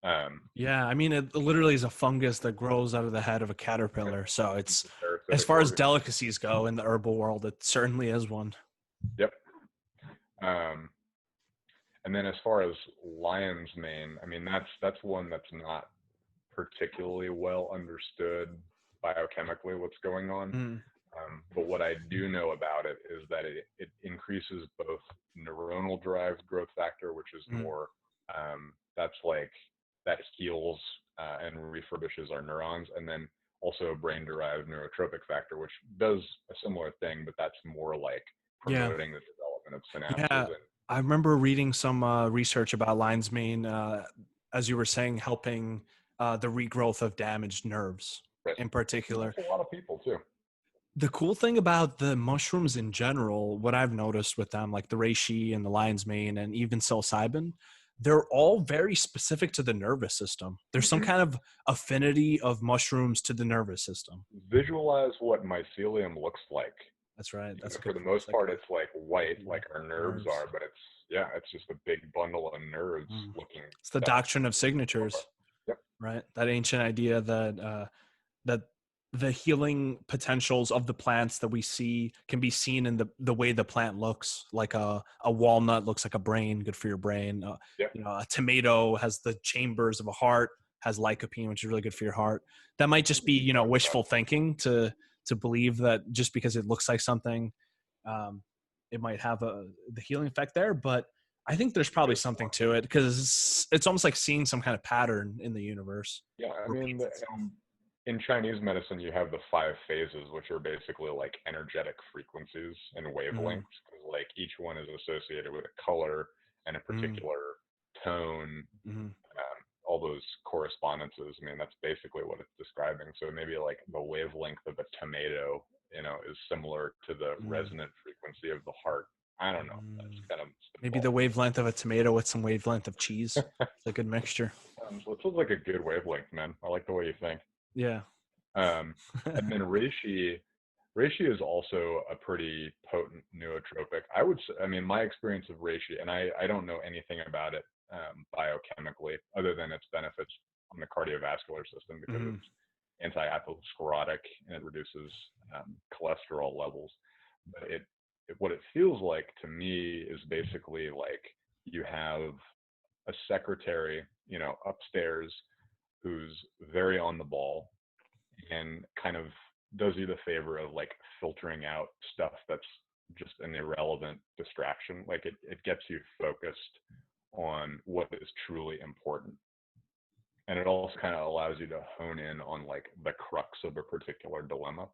Speaker 2: Um,
Speaker 1: Yeah, I mean, it literally is a fungus that grows out of the head of a
Speaker 2: yep,
Speaker 1: caterpillar. So
Speaker 2: it's
Speaker 1: it's,
Speaker 2: a
Speaker 1: as
Speaker 2: parasitic
Speaker 1: far as
Speaker 2: organism.
Speaker 1: delicacies go in the herbal world, it certainly is one.
Speaker 2: Yep. Um, and then as far as lion's mane, I mean, that's one that's not particularly well understood biochemically what's going on.
Speaker 1: Mm,
Speaker 2: But what I do know about it is that it increases both neuronal derived growth factor, which is
Speaker 1: mm,
Speaker 2: more, that's like, that heals and refurbishes our neurons, and then also brain derived neurotropic factor, which does a similar thing, but that's more like
Speaker 1: yeah.
Speaker 2: promoting the development of
Speaker 1: Yeah.
Speaker 2: synapses. And
Speaker 1: I remember reading some research about lion's mane, as you were saying, helping the regrowth of damaged nerves
Speaker 2: right,
Speaker 1: in
Speaker 2: and
Speaker 1: particular.
Speaker 2: that's a lot of people too.
Speaker 1: The cool thing about the mushrooms in general, what I've noticed with them, like the reishi and the lion's mane and even psilocybin, they're all very specific to the nervous system. There's some
Speaker 2: Hmm.
Speaker 1: kind of affinity of mushrooms to the nervous system.
Speaker 2: Visualize what mycelium looks like.
Speaker 1: That's right.
Speaker 2: You
Speaker 1: That's
Speaker 2: know,
Speaker 1: a
Speaker 2: for
Speaker 1: good
Speaker 2: the
Speaker 1: point.
Speaker 2: most
Speaker 1: It's like
Speaker 2: part, it's like white, like our nerves
Speaker 1: nerves.
Speaker 2: are, but it's, yeah, it's just a big bundle of nerves
Speaker 1: Mm.
Speaker 2: looking
Speaker 1: It's the
Speaker 2: cells.
Speaker 1: doctrine of signatures,
Speaker 2: Yep.
Speaker 1: right? That ancient idea that the healing potentials of the plants that we see can be seen in the way the plant looks. Like a walnut looks like a brain, good for your brain.
Speaker 2: Yep.
Speaker 1: A tomato has the chambers of a heart, has lycopene, which is really good for your heart. That might just be wishful thinking to believe that just because it looks like something, um, it might have the healing effect there. But I think there's probably
Speaker 2: There's
Speaker 1: something
Speaker 2: more.
Speaker 1: to it, because it's almost like seeing some kind of pattern in the universe
Speaker 2: Yeah, I mean,
Speaker 1: repeats itself.
Speaker 2: in Chinese medicine, you have the five phases, which are basically like energetic frequencies and
Speaker 1: Mm,
Speaker 2: wavelengths. 'Cause, like each one is associated with a color and a
Speaker 1: mm,
Speaker 2: particular tone,
Speaker 1: mm,
Speaker 2: all those correspondences. I mean, that's basically what it's describing. So maybe like the wavelength of a tomato, is similar to the
Speaker 1: mm,
Speaker 2: resonant frequency of the heart. I don't know. That's
Speaker 1: mm.
Speaker 2: kind of
Speaker 1: Maybe the
Speaker 2: spitballing.
Speaker 1: wavelength of a tomato with some wavelength of cheese. It's a good mixture.
Speaker 2: So it feels like a good wavelength, man. I like the way you think.
Speaker 1: Yeah.
Speaker 2: Um, and then reishi is also a pretty potent nootropic. I mean, my experience of reishi, and I don't know anything about it biochemically other than its benefits on the cardiovascular system because
Speaker 1: Hmm.
Speaker 2: it's anti-atherosclerotic and it reduces cholesterol levels. But what it feels like to me is basically like you have a secretary, upstairs who's very on the ball, and kind of does you the favor of like filtering out stuff that's just an irrelevant distraction. Like it gets you focused on what is truly important. And it also kind of allows you to hone in on like the crux of a particular dilemma.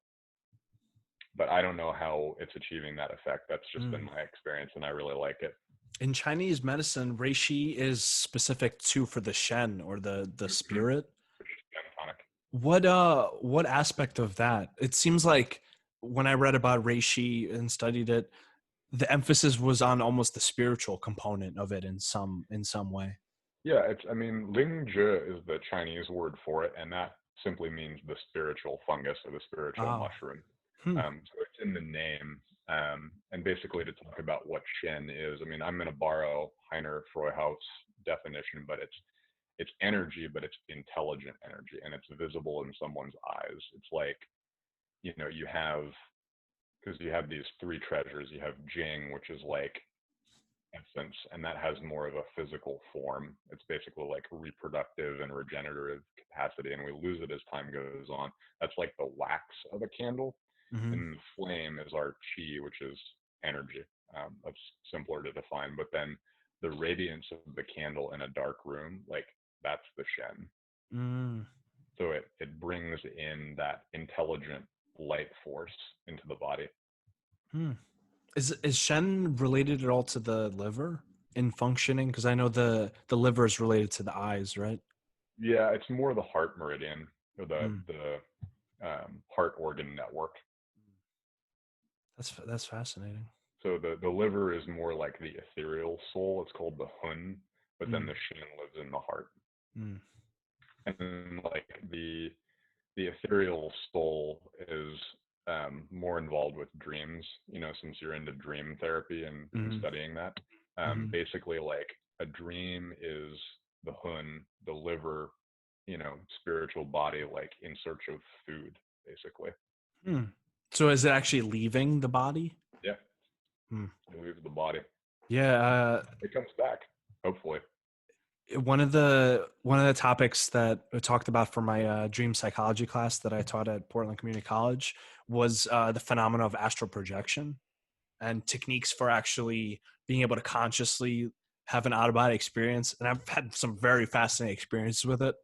Speaker 2: But I don't know how it's achieving that effect. That's just been
Speaker 1: Mm.
Speaker 2: my experience, and I really like it.
Speaker 1: In Chinese medicine, reishi is specific to for the shen or the
Speaker 2: Mm-hmm.
Speaker 1: spirit.
Speaker 2: Which is pentatonic.
Speaker 1: What aspect of that? It seems like when I read about reishi and studied it, the emphasis was on almost the spiritual component of it in some way.
Speaker 2: Yeah, I mean, Ling Zhi is the Chinese word for it, and that simply means the spiritual fungus or the spiritual
Speaker 1: Oh.
Speaker 2: mushroom.
Speaker 1: Hmm.
Speaker 2: So it's in the name. And basically, to talk about what Shen is, I mean, I'm going to borrow Heiner Freuhauf's definition, but it's energy, but it's intelligent energy, and it's visible in someone's eyes. It's like, you have, because you have these three treasures. You have Jing, which is like essence, and that has more of a physical form. It's basically like reproductive and regenerative capacity, and we lose it as time goes on. That's like the wax of a candle,
Speaker 1: Hmm.
Speaker 2: and the flame is our chi, which is energy. That's simpler to define, but then the radiance of the candle in a dark room, like that's the Shen.
Speaker 1: Mm.
Speaker 2: So it brings in that intelligent light force into the body.
Speaker 1: Hmm. Is Shen related at all to the liver in functioning? Because I know the liver is related to the eyes, right?
Speaker 2: Yeah, it's more the heart meridian or the
Speaker 1: Mm.
Speaker 2: heart organ network.
Speaker 1: That's fascinating.
Speaker 2: So the liver is more like the ethereal soul. It's called the hun, but then
Speaker 1: Mm.
Speaker 2: the shin lives in the heart.
Speaker 1: Mm.
Speaker 2: And then like the ethereal soul is more involved with dreams. Since you're into dream therapy and
Speaker 1: Mm.
Speaker 2: studying that,
Speaker 1: Mm.
Speaker 2: basically like a dream is the hun, the liver, spiritual body, like in search of food, basically.
Speaker 1: Mm. So is it actually leaving the body?
Speaker 2: Yeah,
Speaker 1: Mm.
Speaker 2: it leaves the body.
Speaker 1: Yeah.
Speaker 2: It comes back, hopefully.
Speaker 1: One of the topics that I talked about for my dream psychology class that I taught at Portland Community College was the phenomena of astral projection and techniques for actually being able to consciously have an out of body experience. And I've had some very fascinating experiences with it.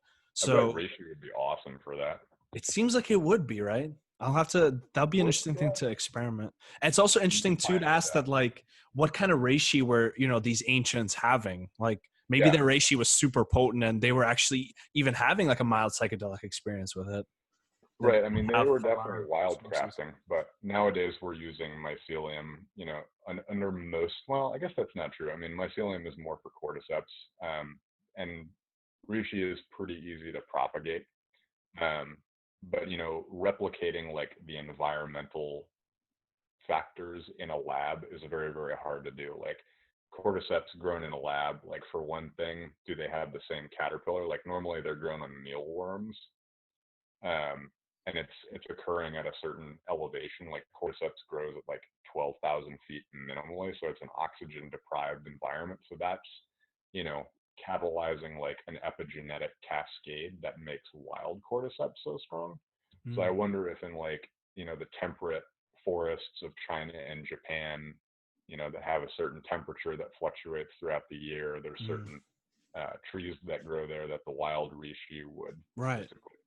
Speaker 2: I bet
Speaker 1: So
Speaker 2: Reishi would be awesome for that.
Speaker 1: it seems like it would be, right? That'll be an
Speaker 2: Well,
Speaker 1: interesting thing
Speaker 2: yeah,
Speaker 1: to experiment. And it's also
Speaker 2: you could
Speaker 1: interesting too
Speaker 2: find
Speaker 1: to
Speaker 2: it.
Speaker 1: ask that, like, what kind of reishi were, these ancients having? Like, maybe
Speaker 2: Yeah,
Speaker 1: their reishi was super potent and they were actually even having like a mild psychedelic experience with it that
Speaker 2: right. I mean, they
Speaker 1: have
Speaker 2: were
Speaker 1: from our
Speaker 2: definitely
Speaker 1: sources.
Speaker 2: wildcrafting, but nowadays we're using mycelium, under most, well, I guess that's not true. I mean, mycelium is more for cordyceps, and reishi is pretty easy to propagate. Um, but, replicating like the environmental factors in a lab is very, very hard to do. Like cordyceps grown in a lab, like for one thing, do they have the same caterpillar? Like normally they're grown on mealworms, and it's occurring at a certain elevation. Like cordyceps grows at like 12,000 feet minimally, so it's an oxygen deprived environment. So that's you know catalyzing like an epigenetic cascade that makes wild cordyceps so strong. So I
Speaker 1: Mm,
Speaker 2: wonder if in like the temperate forests of China and Japan, that have a certain temperature that fluctuates throughout the year, there's
Speaker 1: mm.
Speaker 2: certain trees that grow there that the wild reishi would
Speaker 1: Right.
Speaker 2: basically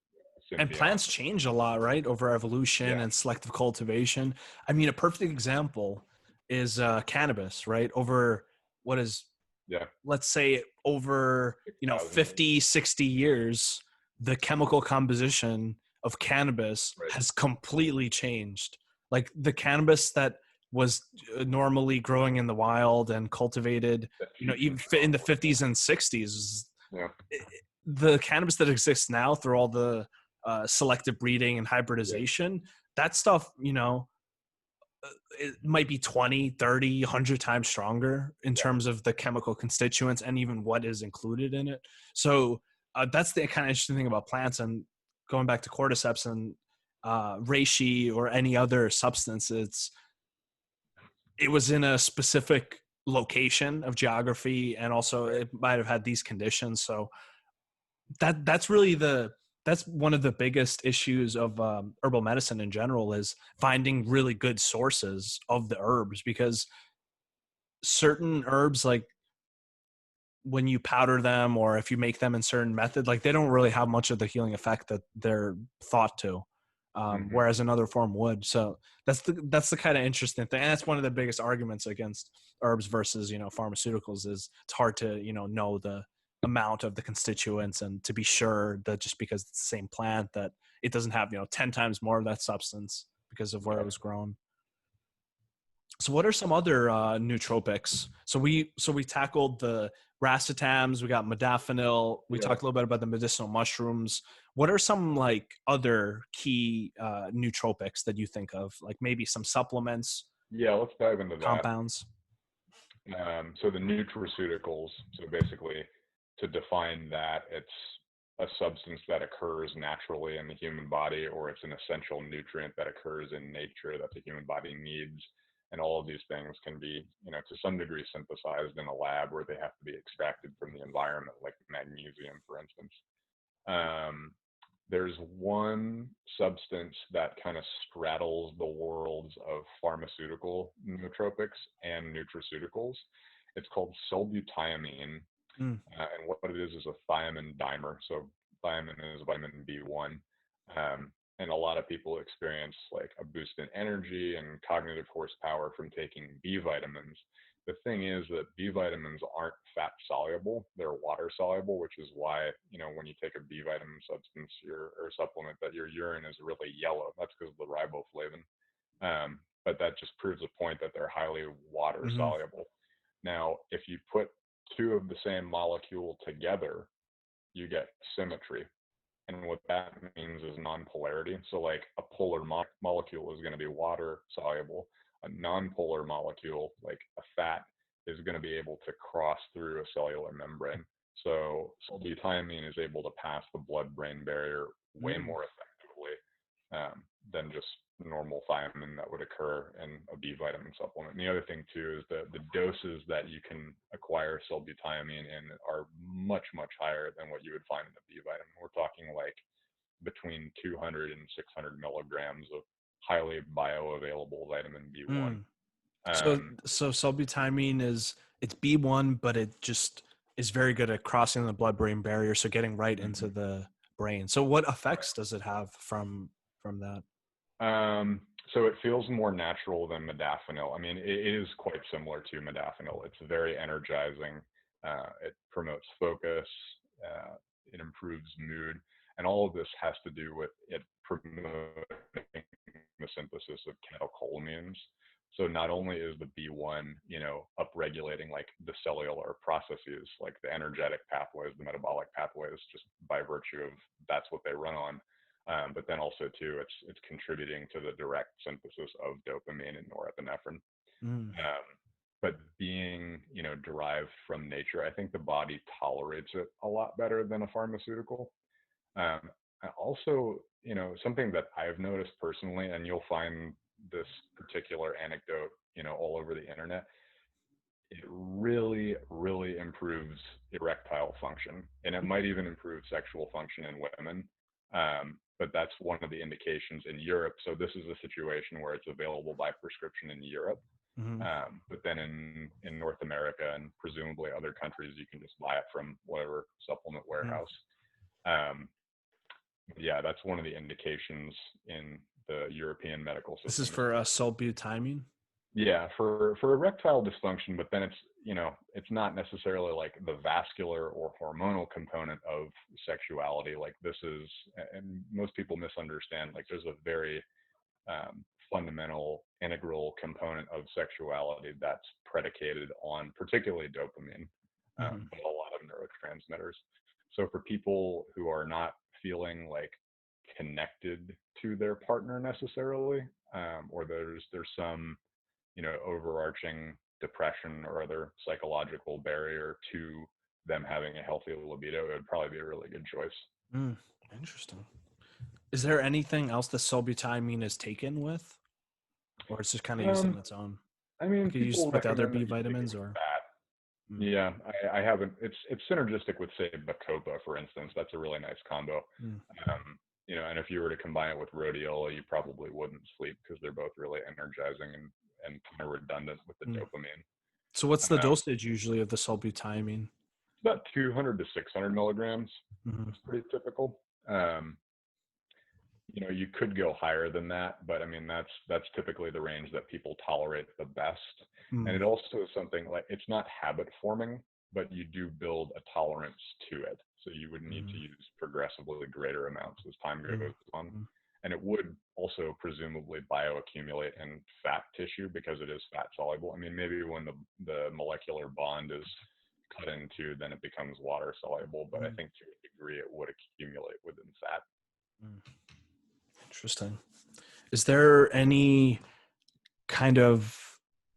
Speaker 1: And plants
Speaker 2: symbiotically.
Speaker 1: change a lot, right? Over evolution
Speaker 2: Yeah,
Speaker 1: and selective cultivation. I mean, a perfect example is cannabis, right? Over what is,
Speaker 2: yeah,
Speaker 1: let's say, over
Speaker 2: 6,000 years.
Speaker 1: 50, 60 years, the chemical composition of cannabis
Speaker 2: Right.
Speaker 1: has completely changed. Like the cannabis that was normally growing in the wild and cultivated,
Speaker 2: That Cheech
Speaker 1: even
Speaker 2: and Chong
Speaker 1: in the
Speaker 2: worked
Speaker 1: 50s and 60s,
Speaker 2: on. Yeah,
Speaker 1: the cannabis that exists now through all the selective breeding and
Speaker 2: yeah,
Speaker 1: hybridization, that stuff, it might be 20, 30, 100 times stronger in
Speaker 2: yeah.
Speaker 1: terms of the chemical constituents and even what is included in it. So that's the kind of interesting thing about plants. And going back to cordyceps and reishi or any other substance, it was in a specific location of geography, and also
Speaker 2: Right.
Speaker 1: it might have had these conditions. So that's really that's one of the biggest issues of herbal medicine in general is finding really good sources of the herbs, because certain herbs, like when you powder them or if you make them in certain method, like they don't really have much of the healing effect that they're thought to,
Speaker 2: Hmm.
Speaker 1: whereas another form would. So that's the kind of interesting thing, and that's one of the biggest arguments against herbs versus pharmaceuticals is it's hard to know the amount of the constituents and to be sure that just because it's the same plant that it doesn't have 10 times more of that substance because of where it
Speaker 2: Yeah.
Speaker 1: was grown. So what are some other nootropics? So we tackled the racetams, we got modafinil, we
Speaker 2: Yeah.
Speaker 1: talked a little bit about the medicinal mushrooms. What are some like other key nootropics that you think of? Like maybe some supplements,
Speaker 2: Yeah, let's dive into that.
Speaker 1: compounds?
Speaker 2: So the nutraceuticals, so basically to define that, it's a substance that occurs naturally in the human body, or it's an essential nutrient that occurs in nature that the human body needs. And all of these things can be, to some degree synthesized in a lab, where they have to be extracted from the environment, like magnesium, for instance. Um, there's one substance that kind of straddles the worlds of pharmaceutical nootropics and nutraceuticals. It's called sulbutiamine,
Speaker 1: Mm,
Speaker 2: and what it is a thiamine dimer. So thiamine is vitamin B1, and a lot of people experience like a boost in energy and cognitive horsepower from taking B vitamins. The thing is that B vitamins aren't fat soluble; they're water soluble, which is why when you take a B vitamin substance or supplement, that your urine is really yellow. That's because of the riboflavin. But that just proves a point that they're highly water
Speaker 1: hmm
Speaker 2: soluble. Now, if you put two of the same molecule together, you get symmetry. And what that means is non-polarity. So like a polar molecule is going to be water soluble. A non-polar molecule, like a fat, is going to be able to cross through a cellular membrane. So sulbutiamine is able to pass the blood-brain barrier way
Speaker 1: mm,
Speaker 2: more effectively than just normal thiamine that would occur in a B vitamin supplement. And the other thing too is the doses that you can acquire sulbutiamine in are much, much higher than what you would find in a B vitamin. We're talking like between 200 and 600 milligrams of highly bioavailable vitamin B1.
Speaker 1: mm. So
Speaker 2: Um,
Speaker 1: so sulbutamine it's B1, but it just is very good at crossing the blood-brain barrier, so getting right into
Speaker 2: mhm,
Speaker 1: the brain. So what
Speaker 2: right.
Speaker 1: effects does it have from that?
Speaker 2: So it feels more natural than modafinil. I mean, it is quite similar to modafinil. It's very energizing. It promotes focus. Uh, it improves mood, and all of this has to do with it promoting the synthesis of catecholamines. So not only is the B1, upregulating like the cellular processes, like the energetic pathways, the metabolic pathways, just by virtue of that's what they run on, but then also too, it's contributing to the direct synthesis of dopamine and norepinephrine.
Speaker 1: Mm,
Speaker 2: But being derived from nature, I think the body tolerates it a lot better than a pharmaceutical. Um, Also, something that I've noticed personally, and you'll find this particular anecdote, all over the internet, it really, really improves erectile function, and it might even improve sexual function in women. But that's one of the indications in Europe. So this is a situation where it's available by prescription in Europe,
Speaker 1: mm-hmm,
Speaker 2: but then in North America and presumably other countries, you can just buy it from whatever supplement
Speaker 1: mm.
Speaker 2: warehouse. Um, yeah, that's one of the indications in the European medical
Speaker 1: This is
Speaker 2: system.
Speaker 1: for sulbutamine.
Speaker 2: Yeah, for erectile dysfunction, but then it's not necessarily like the vascular or hormonal component of sexuality. Like this is, and most people misunderstand. Like there's a very fundamental, integral component of sexuality that's predicated on particularly dopamine,
Speaker 1: Mm-hmm,
Speaker 2: but a lot of neurotransmitters. So for people who are not feeling like connected to their partner necessarily, or there's some overarching depression or other psychological barrier to them having a healthy libido, it would probably be a really good choice.
Speaker 1: mm. Interesting. Is there anything else that sulbutamine is taken with, or it's just kind of used on
Speaker 2: Um,
Speaker 1: its own?
Speaker 2: I mean,
Speaker 1: Like you
Speaker 2: people
Speaker 1: used with the other
Speaker 2: recommend
Speaker 1: B
Speaker 2: that you take it
Speaker 1: vitamins,
Speaker 2: with
Speaker 1: or
Speaker 2: fat.
Speaker 1: Mm,
Speaker 2: Yeah, I haven't. It's synergistic with say Bacopa, for instance. That's a really nice combo.
Speaker 1: mm,
Speaker 2: And if you were to combine it with rhodiola, you probably wouldn't sleep because they're both really energizing and kind of redundant with the
Speaker 1: mm.
Speaker 2: dopamine.
Speaker 1: So what's the
Speaker 2: Um,
Speaker 1: dosage usually of the sulbutiamine?
Speaker 2: it's about 200 to 600 milligrams.
Speaker 1: Mhm,
Speaker 2: It's pretty typical. Um, you could go higher than that, but I mean that's typically the range that people tolerate the best. And
Speaker 1: mm,
Speaker 2: it also is something like it's not habit forming, but you do build a tolerance to it. So you would need to
Speaker 1: mm,
Speaker 2: use progressively greater amounts as time
Speaker 1: mm,
Speaker 2: goes on.
Speaker 1: mm,
Speaker 2: And it would also presumably bioaccumulate in fat tissue because it is fat soluble. I mean, maybe when the molecular bond is cut into, then it becomes water soluble, but I
Speaker 1: mm,
Speaker 2: think to a degree it would accumulate within fat.
Speaker 1: mm. Interesting. Is there any kind of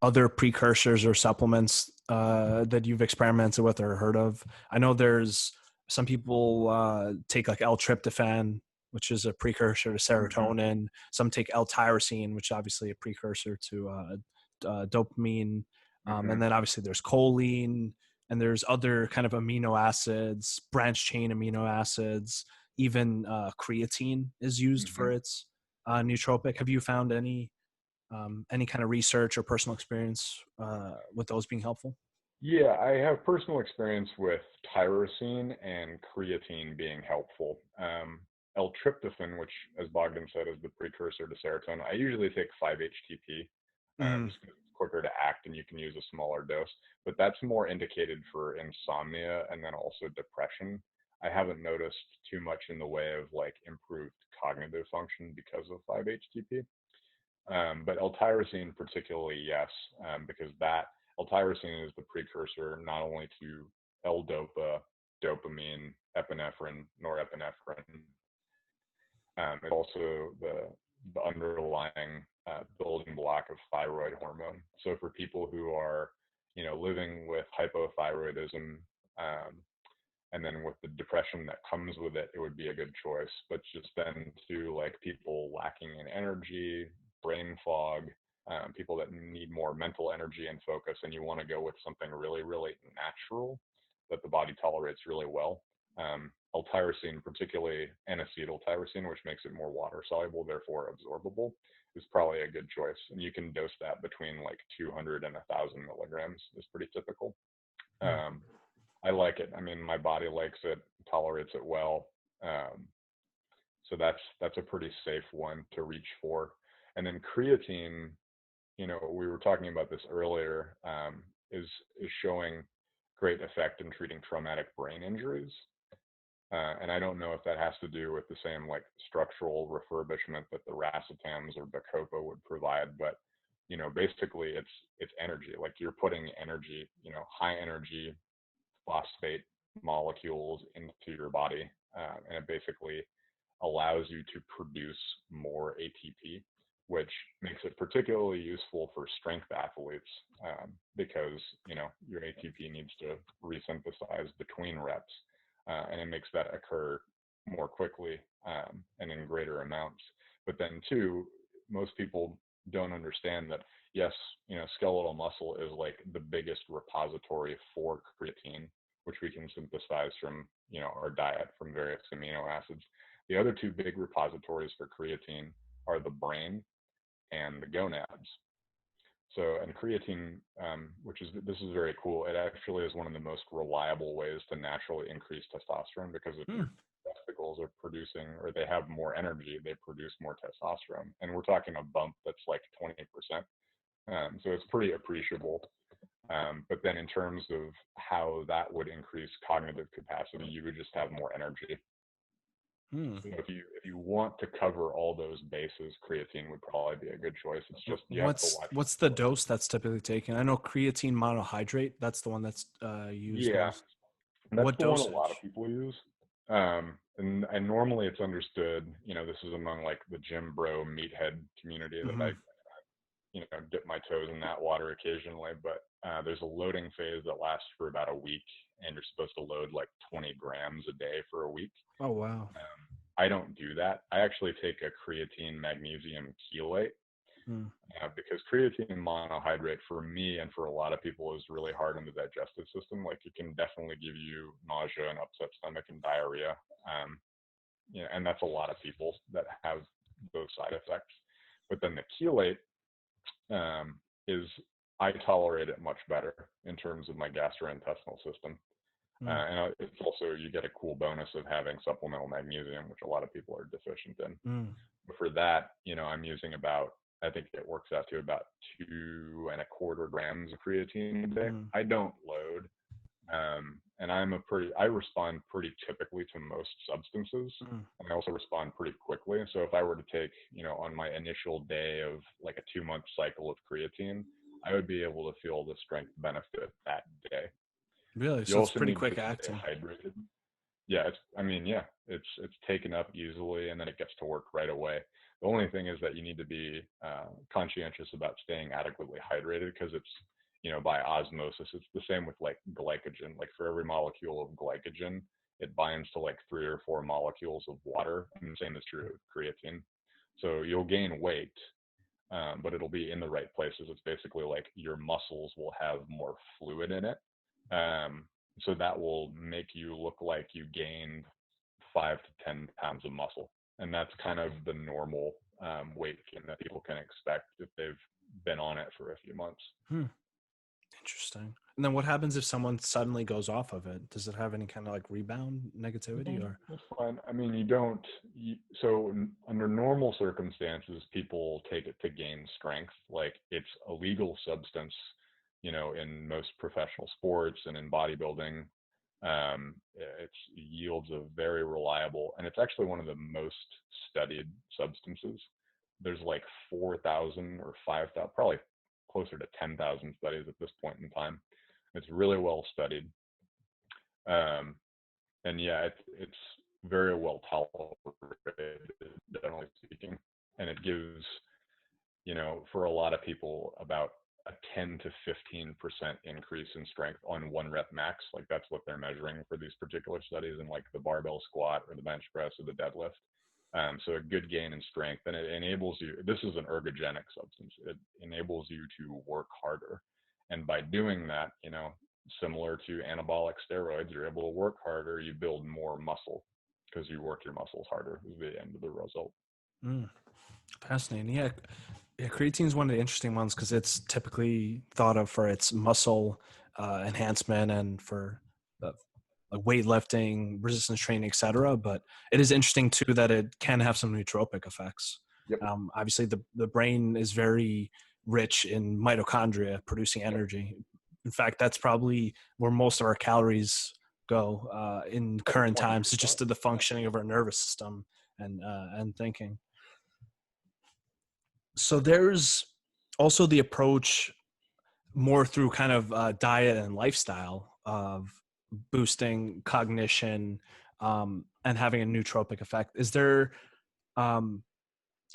Speaker 1: other precursors or supplements that you've experimented with or heard of? I know there's some people take like L-tryptophan, which is a precursor to
Speaker 2: Mm-hmm.
Speaker 1: serotonin. Some take L-tyrosine, which is obviously a precursor to dopamine.
Speaker 2: Mm-hmm.
Speaker 1: And then obviously there's choline, and there's other kind of amino acids, branch chain amino acids. Even creatine is used
Speaker 2: Mm-hmm.
Speaker 1: for its nootropic. Have you found any kind of research or personal experience with those being helpful?
Speaker 2: Yeah, I have personal experience with tyrosine and creatine being helpful. L-tryptophan, which, as Bogdan said, is the precursor to serotonin, I usually take 5-HTP
Speaker 1: Mm,
Speaker 2: just because it's quicker to act and you can use a smaller dose. But that's more indicated for insomnia and then also depression. I haven't noticed too much in the way of like improved cognitive function because of 5-HTP. But L-tyrosine particularly, yes, because that L-tyrosine is the precursor not only to L-dopa, dopamine, epinephrine, norepinephrine. It's also the underlying building block of thyroid hormone. So for people who are, living with hypothyroidism, um, and then with the depression that comes with it, it would be a good choice. But just then to like people lacking in energy, brain fog, people that need more mental energy and focus, and you want to go with something really, really natural that the body tolerates really well. L-tyrosine, particularly N-acetyltyrosine, which makes it more water soluble, therefore absorbable, is probably a good choice. And you can dose that between like 200 and 1,000 milligrams is pretty typical.
Speaker 1: mm,
Speaker 2: Um, I like it. I mean, my body likes it, tolerates it well. Um, so that's a pretty safe one to reach for. And then creatine, we were talking about this earlier, is showing great effect in treating traumatic brain injuries. And I don't know if that has to do with the same like structural refurbishment that the racetams or Bacopa would provide, but basically it's energy. Like you're putting energy, high energy phosphate molecules into your body, and it basically allows you to produce more ATP, which makes it particularly useful for strength athletes because your ATP needs to resynthesize between reps, and it makes that occur more quickly and in greater amounts. But then too, most people don't understand that yes, skeletal muscle is like the biggest repository for creatine, which we can synthesize from our diet from various amino acids. The other two big repositories for creatine are the brain and the gonads. So, and creatine, this is very cool. It actually is one of the most reliable ways to naturally increase testosterone because if
Speaker 1: mm,
Speaker 2: your testicles are producing or they have more energy, they produce more testosterone. And we're talking a bump that's like 20%. So it's pretty appreciable. But then in terms of how that would increase cognitive capacity, you would just have more energy.
Speaker 1: mm.
Speaker 2: So if you want to cover all those bases, creatine would probably be a good choice. It's just you have to
Speaker 1: What's
Speaker 2: watch
Speaker 1: what's
Speaker 2: your
Speaker 1: the
Speaker 2: dose.
Speaker 1: dose that's typically taken? I know creatine monohydrate. That's the one that's used
Speaker 2: Yeah,
Speaker 1: most.
Speaker 2: and that's
Speaker 1: What
Speaker 2: the one a lot of
Speaker 1: dosage?
Speaker 2: people use. And normally it's understood. This is among like the gym bro meathead community that I
Speaker 1: Hmm.
Speaker 2: dip my toes in that water occasionally. But there's a loading phase that lasts for about a week, and you're supposed to load like 20 grams a day for a week.
Speaker 1: Oh wow.
Speaker 2: I don't do that. I actually take a creatine magnesium chelate,
Speaker 1: Mm,
Speaker 2: because creatine monohydrate for me and for a lot of people is really hard on the digestive system. Like it can definitely give you nausea and upset stomach and diarrhea. Um, and that's a lot of people that have those side effects. But then the chelate is I tolerate it much better in terms of my gastrointestinal system.
Speaker 1: mm,
Speaker 2: It's also, you get a cool bonus of having supplemental magnesium, which a lot of people are deficient in.
Speaker 1: mm,
Speaker 2: But for that, I'm using about, I think it works out to about 2.25 grams of creatine a day.
Speaker 1: mm,
Speaker 2: I don't load. And I respond pretty typically to most substances.
Speaker 1: mm.
Speaker 2: And I also respond pretty quickly. So if I were to take, on my initial day of like a 2-month cycle of creatine, I would be able to feel the strength benefit that day.
Speaker 1: Really?
Speaker 2: You
Speaker 1: So it's
Speaker 2: also
Speaker 1: pretty
Speaker 2: need to
Speaker 1: quick
Speaker 2: stay
Speaker 1: acting.
Speaker 2: hydrated. Yeah, it's taken up easily, and then it gets to work right away. The only thing is that you need to be conscientious about staying adequately hydrated, because it's, by osmosis. It's the same with like glycogen. Like for every molecule of glycogen, it binds to like 3 or 4 molecules of water, and the same is true of creatine. So you'll gain weight, but it'll be in the right places. It's basically like your muscles will have more fluid in it. Um, so that will make you look like you gained 5 to 10 pounds of muscle. And that's kind of the normal weight gain that people can expect if they've been on it for a few months.
Speaker 1: Hmm. Interesting. And then what happens if someone suddenly goes off of it? Does it have any kind of like rebound negativity
Speaker 2: No,
Speaker 1: or?
Speaker 2: that's fine. I mean, under normal circumstances, people take it to gain strength. Like it's a legal substance, in most professional sports and in bodybuilding. It yields a very reliable, and it's actually one of the most studied substances. There's like 4,000 or 5,000, probably closer to 10,000 studies at this point in time. It's really well studied. Um, and yeah, it's very well tolerated, generally speaking, and it gives, for a lot of people, about a 10 to 15% increase in strength on 1 rep max. Like that's what they're measuring for these particular studies, in like the barbell squat or the bench press or the deadlift. So a good gain in strength, and it enables you. This is an ergogenic substance. It enables you to work harder, and by doing that, similar to anabolic steroids, you're able to work harder. You build more muscle because you work your muscles harder. Is the end of the result.
Speaker 1: Mm, fascinating. Yeah. Yeah. Creatine is one of the interesting ones because it's typically thought of for its muscle enhancement and for uh, like weightlifting, resistance training, etc. But it is interesting too that it can have some nootropic effects.
Speaker 2: Yep.
Speaker 1: Obviously, the brain is very rich in mitochondria producing
Speaker 2: Yep.
Speaker 1: energy. In fact, that's probably where most of our calories go in current times, just
Speaker 2: 100%.
Speaker 1: to the
Speaker 2: Yeah.
Speaker 1: functioning of our nervous system and thinking. So there's also the approach more through kind of diet and lifestyle of boosting cognition and having a nootropic effect. Um,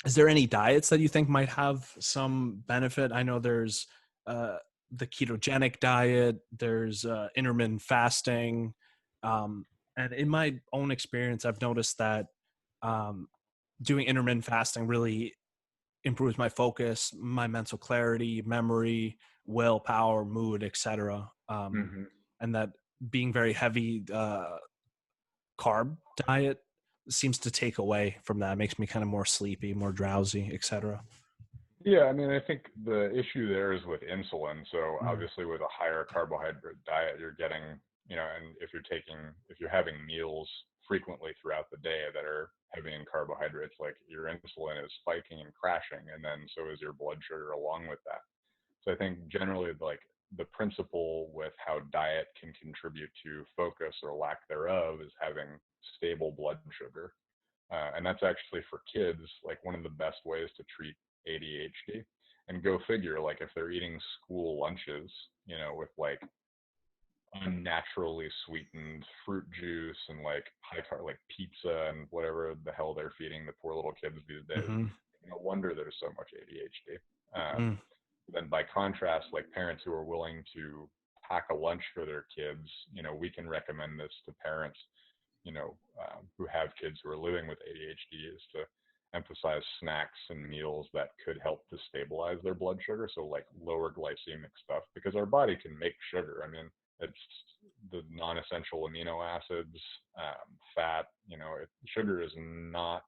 Speaker 1: is there any diets that you think might have some benefit? I know there's uh, the ketogenic diet, there's intermittent fasting, um, and in my own experience, I've noticed that um, doing intermittent fasting really improves my focus, my mental clarity, memory, willpower, mood, etc.
Speaker 2: Hmm.
Speaker 1: And that being very heavy carb diet seems to take away from that. It makes me kind of more sleepy, more drowsy, etc.
Speaker 2: Yeah, I mean, I think the issue there is with insulin. So
Speaker 1: Mm,
Speaker 2: obviously, with a higher carbohydrate diet, you're getting, and if you're having meals frequently throughout the day that are heavy in carbohydrates, like your insulin is spiking and crashing, and then so is your blood sugar along with that. So I think generally, like the principle with how diet can contribute to focus or lack thereof is having stable blood sugar. And that's actually for kids, like one of the best ways to treat ADHD. And go figure, like if they're eating school lunches, with like unnaturally sweetened fruit juice and like high carb, like pizza and whatever the hell they're feeding the poor little kids these days.
Speaker 1: mm-hmm,
Speaker 2: No wonder there's so much ADHD.
Speaker 1: mm,
Speaker 2: Then by contrast, like parents who are willing to pack a lunch for their kids, we can recommend this to parents, who have kids who are living with ADHD, is to emphasize snacks and meals that could help to stabilize their blood sugar. So like lower glycemic stuff, because our body can make sugar. I mean, it's the non-essential amino acids, fat. Sugar is not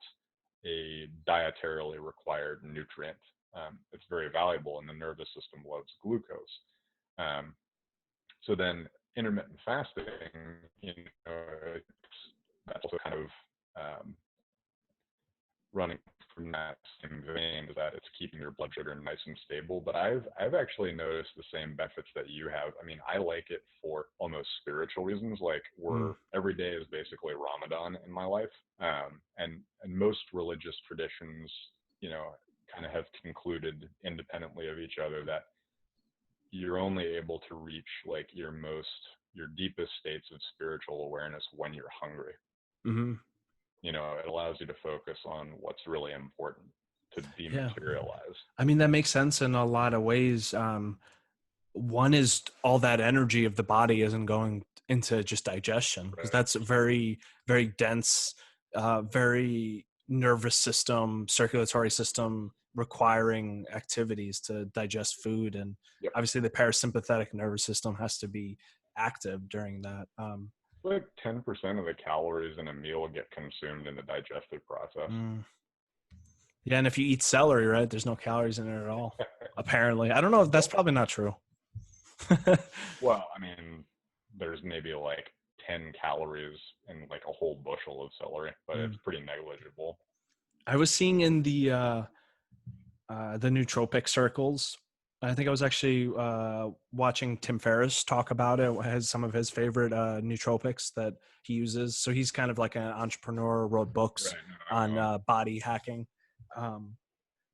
Speaker 2: a dietarily required nutrient. It's very valuable, and the nervous system loves glucose. Um, so then intermittent fasting, you know, that's also kind of um, running from that same vein, is that it's keeping your blood sugar nice and stable. But I've actually noticed the same benefits that you have. I mean, I like it for almost spiritual reasons. Like
Speaker 1: Mm.
Speaker 2: every day is basically Ramadan in my life, and most religious traditions, kind of have concluded independently of each other that you're only able to reach like your deepest states of spiritual awareness when you're hungry.
Speaker 1: Hmm.
Speaker 2: It allows you to focus on what's really important to
Speaker 1: Yeah.
Speaker 2: dematerialize.
Speaker 1: I mean, that makes sense in a lot of ways. One is all that energy of the body isn't going into just digestion, because
Speaker 2: Right.
Speaker 1: that's very, very dense, very nervous system, circulatory system requiring activities to digest food. And
Speaker 2: Yep.
Speaker 1: obviously the parasympathetic nervous system has to be active during that.
Speaker 2: Like 10% of the calories in a meal get consumed in the digestive process.
Speaker 1: Mm. Yeah, and if you eat celery, right, there's no calories in it at all. Apparently, I don't know. That's probably not true.
Speaker 2: Well, I mean, there's maybe like 10 calories in like a whole bushel of celery, but it's
Speaker 1: Mm.
Speaker 2: pretty negligible.
Speaker 1: I was seeing in the nootropic circles. I think I was actually watching Tim Ferriss talk about it. Has some of his favorite nootropics that he uses. So he's kind of like an entrepreneur, wrote books
Speaker 2: Right. No, I
Speaker 1: on
Speaker 2: know.
Speaker 1: body hacking.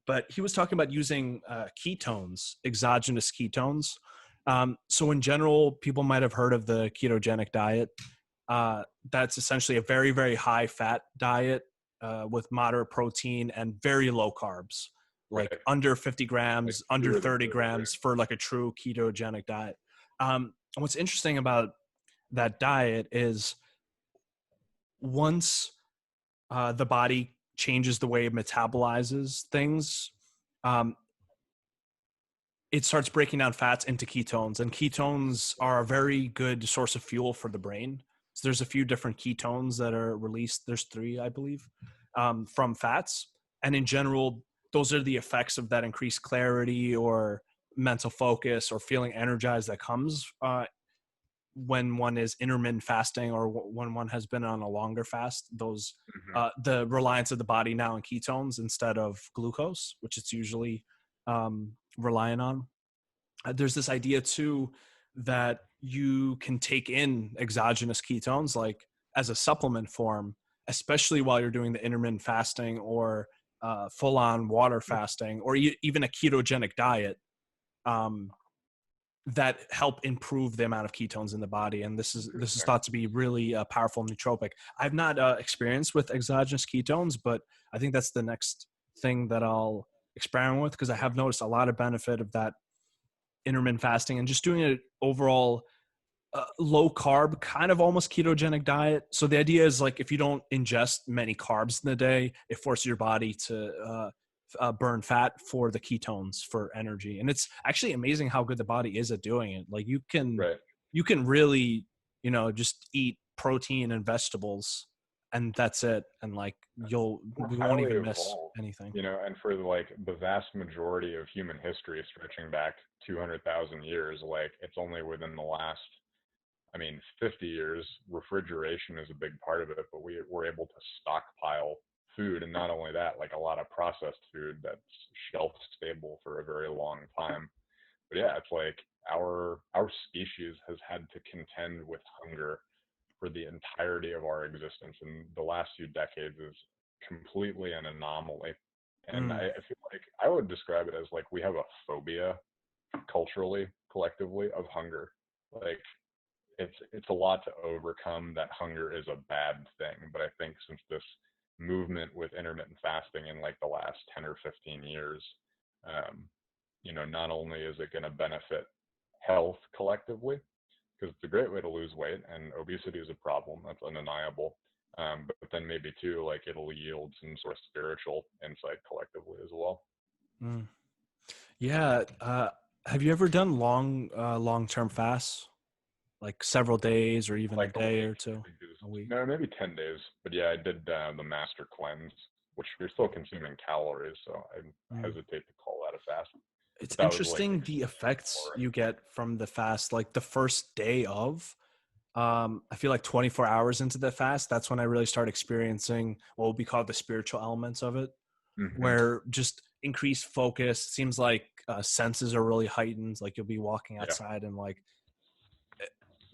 Speaker 1: But he was talking about using ketones, exogenous ketones. So in general, people might have heard of the ketogenic diet. That's essentially a very, very high fat diet with moderate protein and very low carbs, like
Speaker 2: Right.
Speaker 1: under 50
Speaker 2: Like
Speaker 1: grams, under
Speaker 2: fewer than
Speaker 1: 30
Speaker 2: 30.
Speaker 1: grams for like a true ketogenic diet. What's interesting about that diet is once the body changes the way it metabolizes things, um, it starts breaking down fats into ketones, and ketones are a very good source of fuel for the brain. So there's a few different ketones that are released. There's three, I believe, from fats. And in general, those are the effects of that increased clarity or mental focus or feeling energized that comes when one is intermittent fasting or when one has been on a longer fast. Those
Speaker 2: Hmm.
Speaker 1: the reliance of the body now on ketones instead of glucose, which it's usually relying on. There's this idea too that you can take in exogenous ketones like as a supplement form, especially while you're doing the intermittent fasting or full-on water fasting or even a ketogenic diet, um, that help improve the amount of ketones in the body. And this is
Speaker 2: Interesting.
Speaker 1: thought to be really a powerful nootropic. I've not experienced with exogenous ketones, but I think that's the next thing that I'll experiment with, because I have noticed a lot of benefit of that intermittent fasting and just doing an overall low carb, kind of almost ketogenic diet. So the idea is like if you don't ingest many carbs in the day, it forces your body to burn fat for the ketones for energy. And it's actually amazing how good the body is at doing it. Like
Speaker 2: Right.
Speaker 1: you can really, just eat protein and vegetables and that's it. And like
Speaker 2: We're
Speaker 1: we won't
Speaker 2: highly
Speaker 1: even miss
Speaker 2: evolved,
Speaker 1: anything.
Speaker 2: and for like the vast majority of human history stretching back 200,000 years, like it's only within the last, 50 years, refrigeration is a big part of it, but we were able to stockpile food. And not only that, like a lot of processed food that's shelf stable for a very long time. But yeah, it's like our species has had to contend with hunger for the entirety of our existence, and the last few decades is completely an anomaly. And
Speaker 1: Mm,
Speaker 2: I feel like I would describe it as like we have a phobia culturally, collectively, of hunger. Like it's a lot to overcome that hunger is a bad thing. But I think since this movement with intermittent fasting in like the last 10 or 15 years, um, not only is it going to benefit health collectively, because it's a great way to lose weight, and obesity is a problem that's undeniable. But then maybe too, like it'll yield some sort of spiritual insight collectively as well.
Speaker 1: Mm. Yeah. Have you ever done long-term fasts, like several days or even a
Speaker 2: Like a
Speaker 1: day
Speaker 2: week,
Speaker 1: or two?
Speaker 2: I think
Speaker 1: A week.
Speaker 2: no, maybe 10 days. But yeah, I did the master cleanse, which you're still consuming calories, so I
Speaker 1: Mm.
Speaker 2: hesitate to call that a fast.
Speaker 1: It's
Speaker 2: But that was like
Speaker 1: interesting the
Speaker 2: extreme
Speaker 1: effects
Speaker 2: caloric.
Speaker 1: you get from the fast, like the first day of. I feel like 24 hours into the fast, that's when I really start experiencing what would be called the spiritual elements of it,
Speaker 2: Hmm.
Speaker 1: where just increased focus. Seems like senses are really heightened. Like you'll be walking
Speaker 2: Yeah,
Speaker 1: outside and like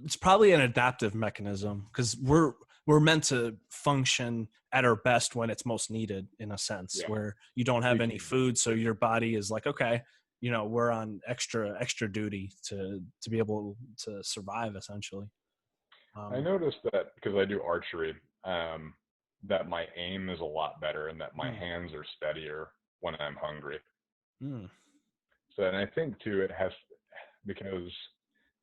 Speaker 1: it's probably an adaptive mechanism because we're meant to function at our best when it's most needed, in a sense
Speaker 2: yeah.
Speaker 1: where you don't have
Speaker 2: We
Speaker 1: any
Speaker 2: can
Speaker 1: food, so your body is like, okay, we're on extra duty to be able to survive, essentially.
Speaker 2: I
Speaker 1: um
Speaker 2: noticed that because I do archery, um, that my aim is a lot better and that my
Speaker 1: mm,
Speaker 2: hands are steadier when I'm hungry.
Speaker 1: mm,
Speaker 2: So, and I think too, it has because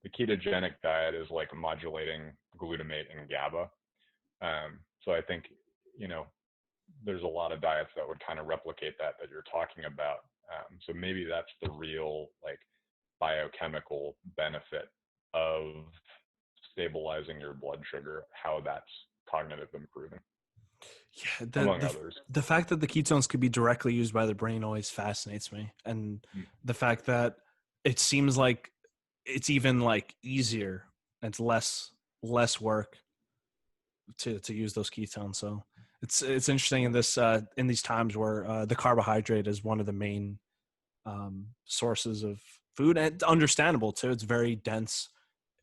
Speaker 2: the ketogenic diet is like modulating glutamate and GABA. So I think, you know, there's a lot of diets that would kind of replicate that you're talking about. So maybe that's the real like biochemical benefit of stabilizing your blood sugar, how that's cognitive improving,
Speaker 1: yeah,
Speaker 2: among others.
Speaker 1: the fact that the ketones could be directly used by the brain always fascinates me, and
Speaker 2: Mm.
Speaker 1: the fact that it seems like it's even like easier and it's less work to use those ketones. So it's interesting in this in these times where the carbohydrate is one of the main sources of food, and understandable too. It's very dense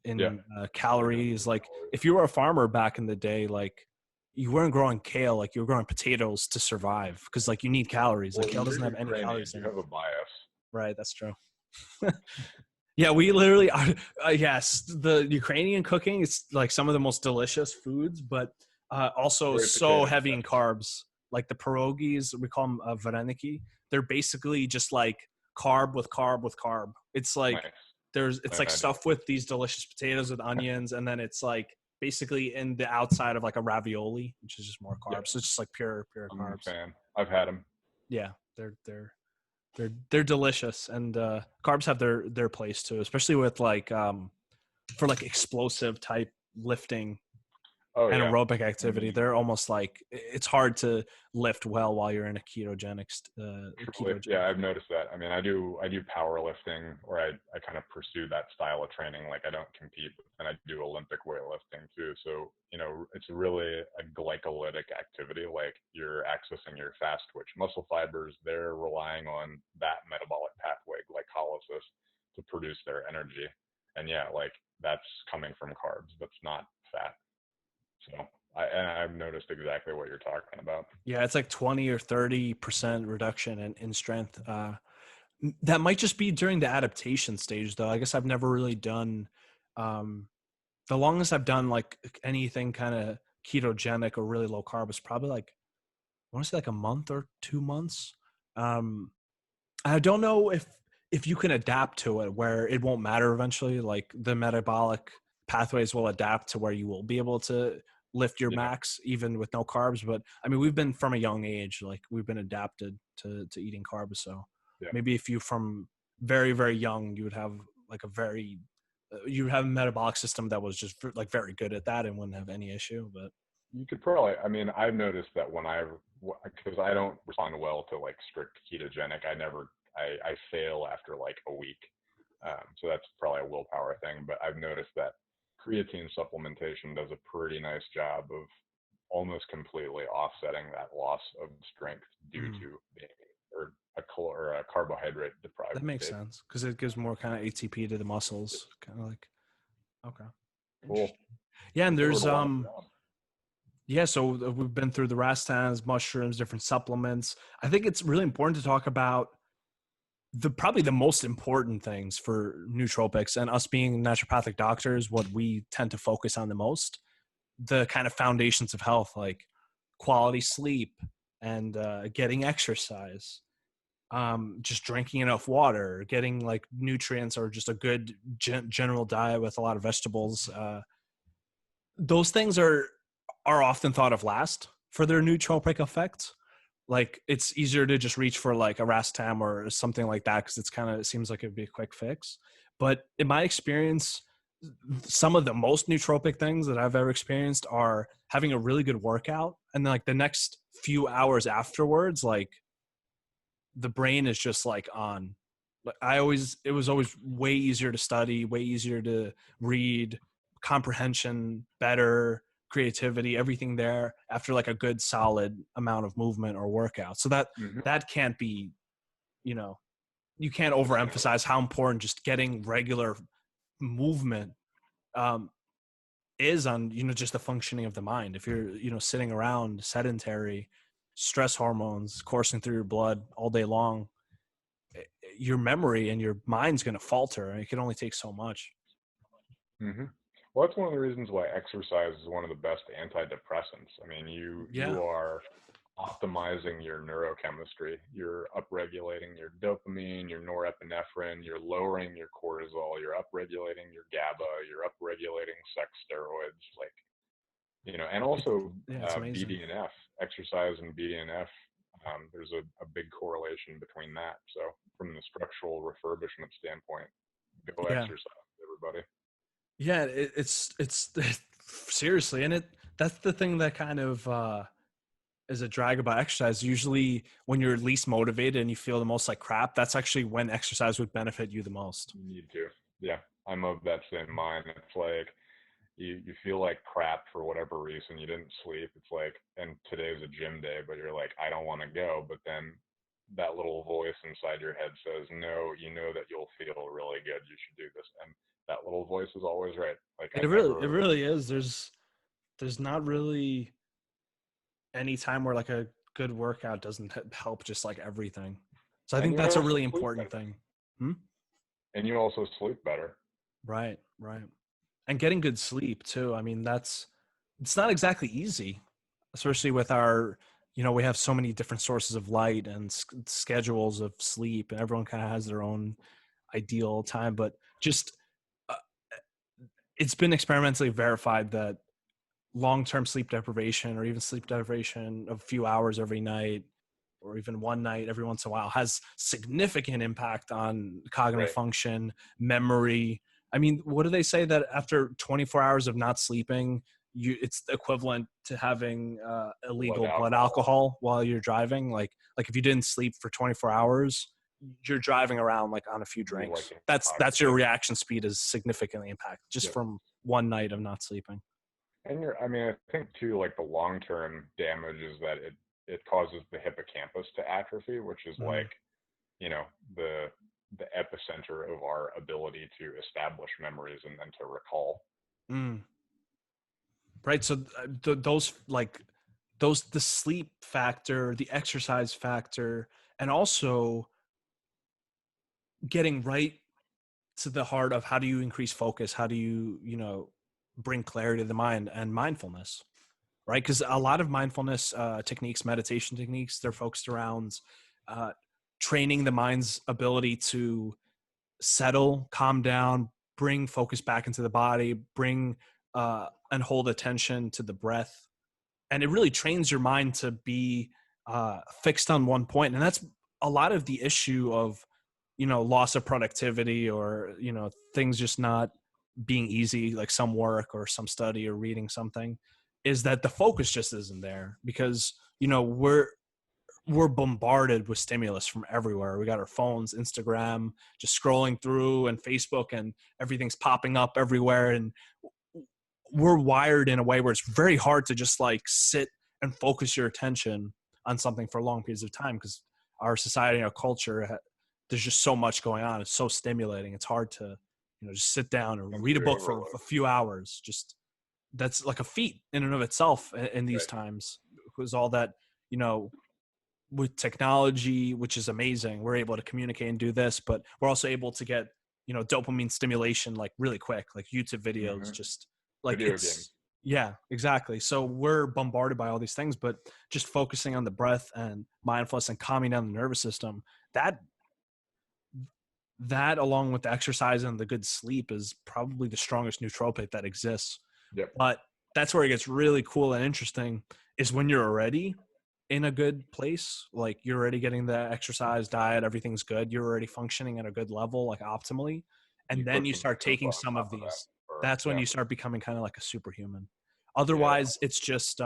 Speaker 2: Yeah,
Speaker 1: in
Speaker 2: very dense
Speaker 1: calories.
Speaker 2: in
Speaker 1: Like
Speaker 2: calories.
Speaker 1: if you were a farmer back in the day, like you weren't growing kale, like you were growing potatoes to survive because like you need calories. Like
Speaker 2: Well,
Speaker 1: kale
Speaker 2: you're
Speaker 1: doesn't have any
Speaker 2: Ukrainian.
Speaker 1: calories
Speaker 2: You
Speaker 1: in it.
Speaker 2: have a bias.
Speaker 1: Right, that's true. Yeah, we literally are. Yes, the Ukrainian cooking is like some of the most delicious foods, but also
Speaker 2: Very
Speaker 1: so
Speaker 2: potato
Speaker 1: heavy in
Speaker 2: dense.
Speaker 1: carbs. Like the pierogies, we call them vareniki. They're basically just like carb with carb with carb. It's like
Speaker 2: Nice.
Speaker 1: it's like
Speaker 2: I do.
Speaker 1: stuffed with these delicious potatoes with onions, and then it's like basically in the outside of like a ravioli, which is just more
Speaker 2: Yeah,
Speaker 1: carbs. So it's just like pure
Speaker 2: I'm a
Speaker 1: carbs.
Speaker 2: fan. I've had them.
Speaker 1: Yeah, they're delicious, and carbs have their place too, especially with like for like explosive type lifting
Speaker 2: Oh yeah.
Speaker 1: anaerobic
Speaker 2: I
Speaker 1: activity.
Speaker 2: mean,
Speaker 1: They're almost like it's hard to lift well while you're in a
Speaker 2: truly,
Speaker 1: ketogenic
Speaker 2: yeah, I've
Speaker 1: state.
Speaker 2: noticed that. I mean, I do powerlifting, or I kind of pursue that style of training. Like I don't compete, and I do Olympic weightlifting too. So it's really a glycolytic activity. Like you're accessing your fast twitch muscle fibers. They're relying on that metabolic pathway, glycolysis, to produce their energy. And yeah, like that's coming from carbs. That's not fat. So I've noticed exactly what you're talking about.
Speaker 1: Yeah, it's like 20 or 30% reduction in strength. That might just be during the adaptation stage, though. I guess I've never really done um, the longest I've done like anything kind of ketogenic or really low carb is probably like I want to say like a month or 2 months. Um, I don't know if you can adapt to it where it won't matter eventually. Like the metabolic pathways will adapt to where you will be able to lift your
Speaker 2: Yeah,
Speaker 1: max even with no carbs. But I mean, we've been from a young age, like we've been adapted to eating carbs. So
Speaker 2: yeah.
Speaker 1: maybe if you from very young, you would have like a very you would have a metabolic system that was just like very good at that and wouldn't have any issue. But
Speaker 2: You could probably, I mean, I've noticed that because I don't respond well to like strict ketogenic, I fail after like a week. So that's probably a willpower thing. But I've noticed that creatine supplementation does a pretty nice job of almost completely offsetting that loss of strength due
Speaker 1: mm,
Speaker 2: to being or a carbohydrate
Speaker 1: that
Speaker 2: deprived
Speaker 1: makes
Speaker 2: state.
Speaker 1: sense because it gives more kind of ATP to the muscles, kind of like okay.
Speaker 2: Cool.
Speaker 1: Interesting. Yeah, and
Speaker 2: We covered
Speaker 1: there's
Speaker 2: a lot of ground.
Speaker 1: yeah, so we've been through the racetams, mushrooms, different supplements. I think it's really important to talk about the probably the most important things for nootropics and us being naturopathic doctors, what we tend to focus on the most, the kind of foundations of health, like quality sleep and getting exercise, just drinking enough water, getting like nutrients or just a good general diet with a lot of vegetables. Those things are are often thought of last for their nootropic effects. Like it's easier to just reach for like a racettam or something like that because it seems like it'd be a quick fix. But in my experience, some of the most nootropic things that I've ever experienced are having a really good workout and then like the next few hours afterwards, like the brain is just like on. It was always way easier to study, way easier to read, comprehension better, creativity, everything there after like a good solid amount of movement or workout. So
Speaker 2: Hmm.
Speaker 1: that can't be, you know, you can't
Speaker 2: Discounted.
Speaker 1: overemphasize how important just getting regular movement um, is on, you know, just the functioning of the mind. If you're, you know, sitting around sedentary, stress hormones coursing through your blood all day long, your memory and your mind's going to falter. And it can only take so much.
Speaker 2: Hmm. Well, that's one of the reasons why exercise is one of the best antidepressants. I mean,
Speaker 1: Yeah.
Speaker 2: you are optimizing your neurochemistry. You're upregulating your dopamine, your norepinephrine, you're lowering your cortisol, you're upregulating your GABA, you're upregulating sex steroids, like, and also
Speaker 1: Yeah, it's amazing.
Speaker 2: BDNF, exercise and BDNF. There's a big correlation between that. So, from the structural refurbishment standpoint, go
Speaker 1: Yeah.
Speaker 2: exercise, everybody.
Speaker 1: Yeah. It's seriously. And that's the thing that kind of, is a drag about exercise. Usually when you're least motivated and you feel the most like crap, that's actually when exercise would benefit you the most.
Speaker 2: You need to. Yeah, I'm of that same mind. It's like you feel like crap for whatever reason. You didn't sleep. It's like, and today's a gym day, but you're like, I don't want to go. But then that little voice inside your head says, no, you know that you'll feel really good. You should do this. And that little voice is always right. Like I
Speaker 1: It
Speaker 2: never,
Speaker 1: really is. There's not really any time where like a good workout doesn't help just like everything. So I
Speaker 2: and
Speaker 1: think
Speaker 2: you
Speaker 1: that's a
Speaker 2: also
Speaker 1: really
Speaker 2: sleep
Speaker 1: important
Speaker 2: better.
Speaker 1: thing. Hmm?
Speaker 2: And you also sleep better.
Speaker 1: Right, right. And getting good sleep too. I mean, it's not exactly easy, especially with our, you know, we have so many different sources of light and schedules of sleep, and everyone kind of has their own ideal time. But just, uh, it's been experimentally verified that long-term sleep deprivation or even sleep deprivation of a few hours every night or even one night every once in a while has significant impact on cognitive
Speaker 2: Right.
Speaker 1: function, memory. I mean, what do they say that after 24 hours of not sleeping, it's equivalent to having
Speaker 2: Blood
Speaker 1: illegal blood
Speaker 2: alcohol.
Speaker 1: alcohol while you're driving? Like if you didn't sleep for 24 hours, you're driving around like on a few
Speaker 2: You're like
Speaker 1: drinks. That's your
Speaker 2: intoxicated.
Speaker 1: reaction speed is significantly impacted just
Speaker 2: Yep.
Speaker 1: from one night of not sleeping.
Speaker 2: And I mean, I think too, like the long term damage is that it causes the hippocampus to atrophy, which is
Speaker 1: Mm.
Speaker 2: like, you know, the the epicenter of our ability to establish memories and then to recall.
Speaker 1: Mm. Right. So those like the sleep factor, the exercise factor, and also getting right to the heart of how do you increase focus? How do you, you know, bring clarity to the mind and mindfulness, right? Because a lot of mindfulness techniques, meditation techniques, they're focused around uh, training the mind's ability to settle, calm down, bring focus back into the body, bring and hold attention to the breath. And it really trains your mind to be fixed on one point. And that's a lot of the issue of, you know, loss of productivity or, you know, things just not being easy, like some work or some study or reading something, is that the focus just isn't there because, you know, we're bombarded with stimulus from everywhere. We got our phones, Instagram, just scrolling through, and Facebook, and everything's popping up everywhere. And we're wired in a way where it's very hard to just like sit and focus your attention on something for long periods of time because our society and our culture, there's just so much going on. It's so stimulating. It's hard to, you know, just sit down and read a
Speaker 2: Sensory
Speaker 1: book for a
Speaker 2: overload.
Speaker 1: few hours. Just that's like a feat in and of itself in these
Speaker 2: Right.
Speaker 1: times because all that, you know, with technology, which is amazing, we're able to communicate and do this, but we're also able to get, you know, dopamine stimulation like really quick, like YouTube videos,
Speaker 2: Hmm.
Speaker 1: just like
Speaker 2: Video games.
Speaker 1: it's, yeah, exactly. So we're bombarded by all these things, but just focusing on the breath and mindfulness and calming down the nervous system, that that along with the exercise and the good sleep is probably the strongest nootropic that exists.
Speaker 2: Yep.
Speaker 1: But that's where it gets really cool and interesting, is when you're already in a good place, like you're already getting the exercise, diet, everything's good, you're already functioning at a good level, like optimally,
Speaker 2: You
Speaker 1: and then
Speaker 2: put
Speaker 1: you
Speaker 2: some
Speaker 1: start taking
Speaker 2: Bacopa on
Speaker 1: some
Speaker 2: top
Speaker 1: of
Speaker 2: of that,
Speaker 1: these.
Speaker 2: or
Speaker 1: That's when
Speaker 2: yeah,
Speaker 1: you start becoming kind of like a superhuman.
Speaker 2: yeah,
Speaker 1: Otherwise it's just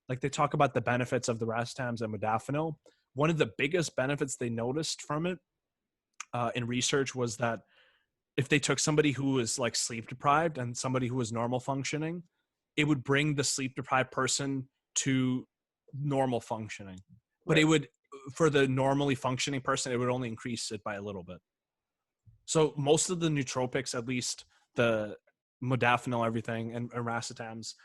Speaker 1: like they talk about the benefits of the racetams and modafinil. One of the biggest benefits they noticed from it in research was that if they took somebody who was like sleep deprived and somebody who was normal functioning, it would bring the sleep deprived person to normal functioning. But it
Speaker 2: right,
Speaker 1: would, for the normally functioning person, it would only increase it by a little bit. So most of the nootropics, at least the modafinil, everything, and racetams,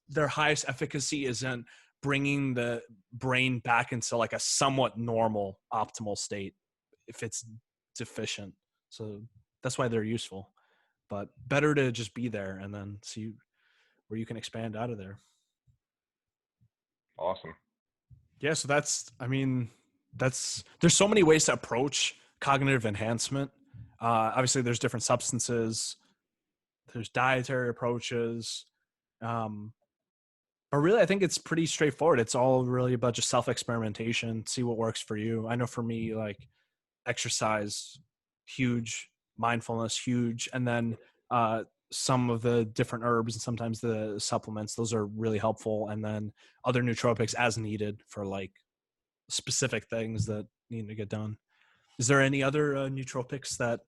Speaker 1: their highest efficacy is in bringing the brain back into like a somewhat normal, optimal state if it's deficient. So that's why they're useful. But better to just be there and then see where you can expand out of there.
Speaker 2: awesome.
Speaker 1: Yeah, so that's, I mean, there's so many ways to approach cognitive enhancement. Obviously, there's different substances, there's dietary approaches. Um, but really, I think it's pretty straightforward. It's all really about just self experimentation, see what works for you. I know for me, like exercise, huge, mindfulness, huge, and then some of the different herbs and sometimes the supplements, those are really helpful. And then other nootropics as needed for like specific things that need to get done. Is there any other nootropics that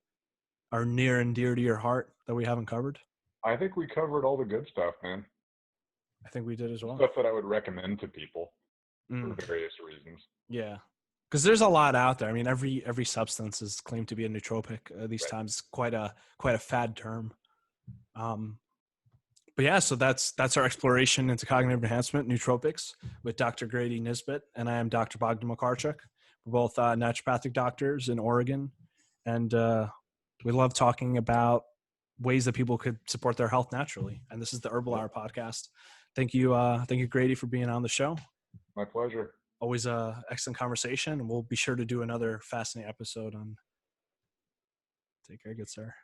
Speaker 1: are near and dear to your heart that we haven't covered?
Speaker 2: I think we covered all the good stuff, man.
Speaker 1: I think we did as well.
Speaker 2: Stuff that I would recommend to people for
Speaker 1: Mm,
Speaker 2: various reasons.
Speaker 1: yeah, because there's a lot out there. I mean, every substance is claimed to be a nootropic. These
Speaker 2: Right.
Speaker 1: times, quite a fad term. Um, but yeah, so that's our exploration into cognitive enhancement, nootropics, with Dr. Grady Nesbitt, and I am Dr. Bogdan Makarchuk. We're both naturopathic doctors in Oregon, and we love talking about ways that people could support their health naturally. And this is the Herbal
Speaker 2: Yep.
Speaker 1: Hour podcast. Thank you, Grady, for being on the show.
Speaker 2: My pleasure.
Speaker 1: Always a excellent conversation. We'll be sure to do another fascinating episode on. Take care, good sir.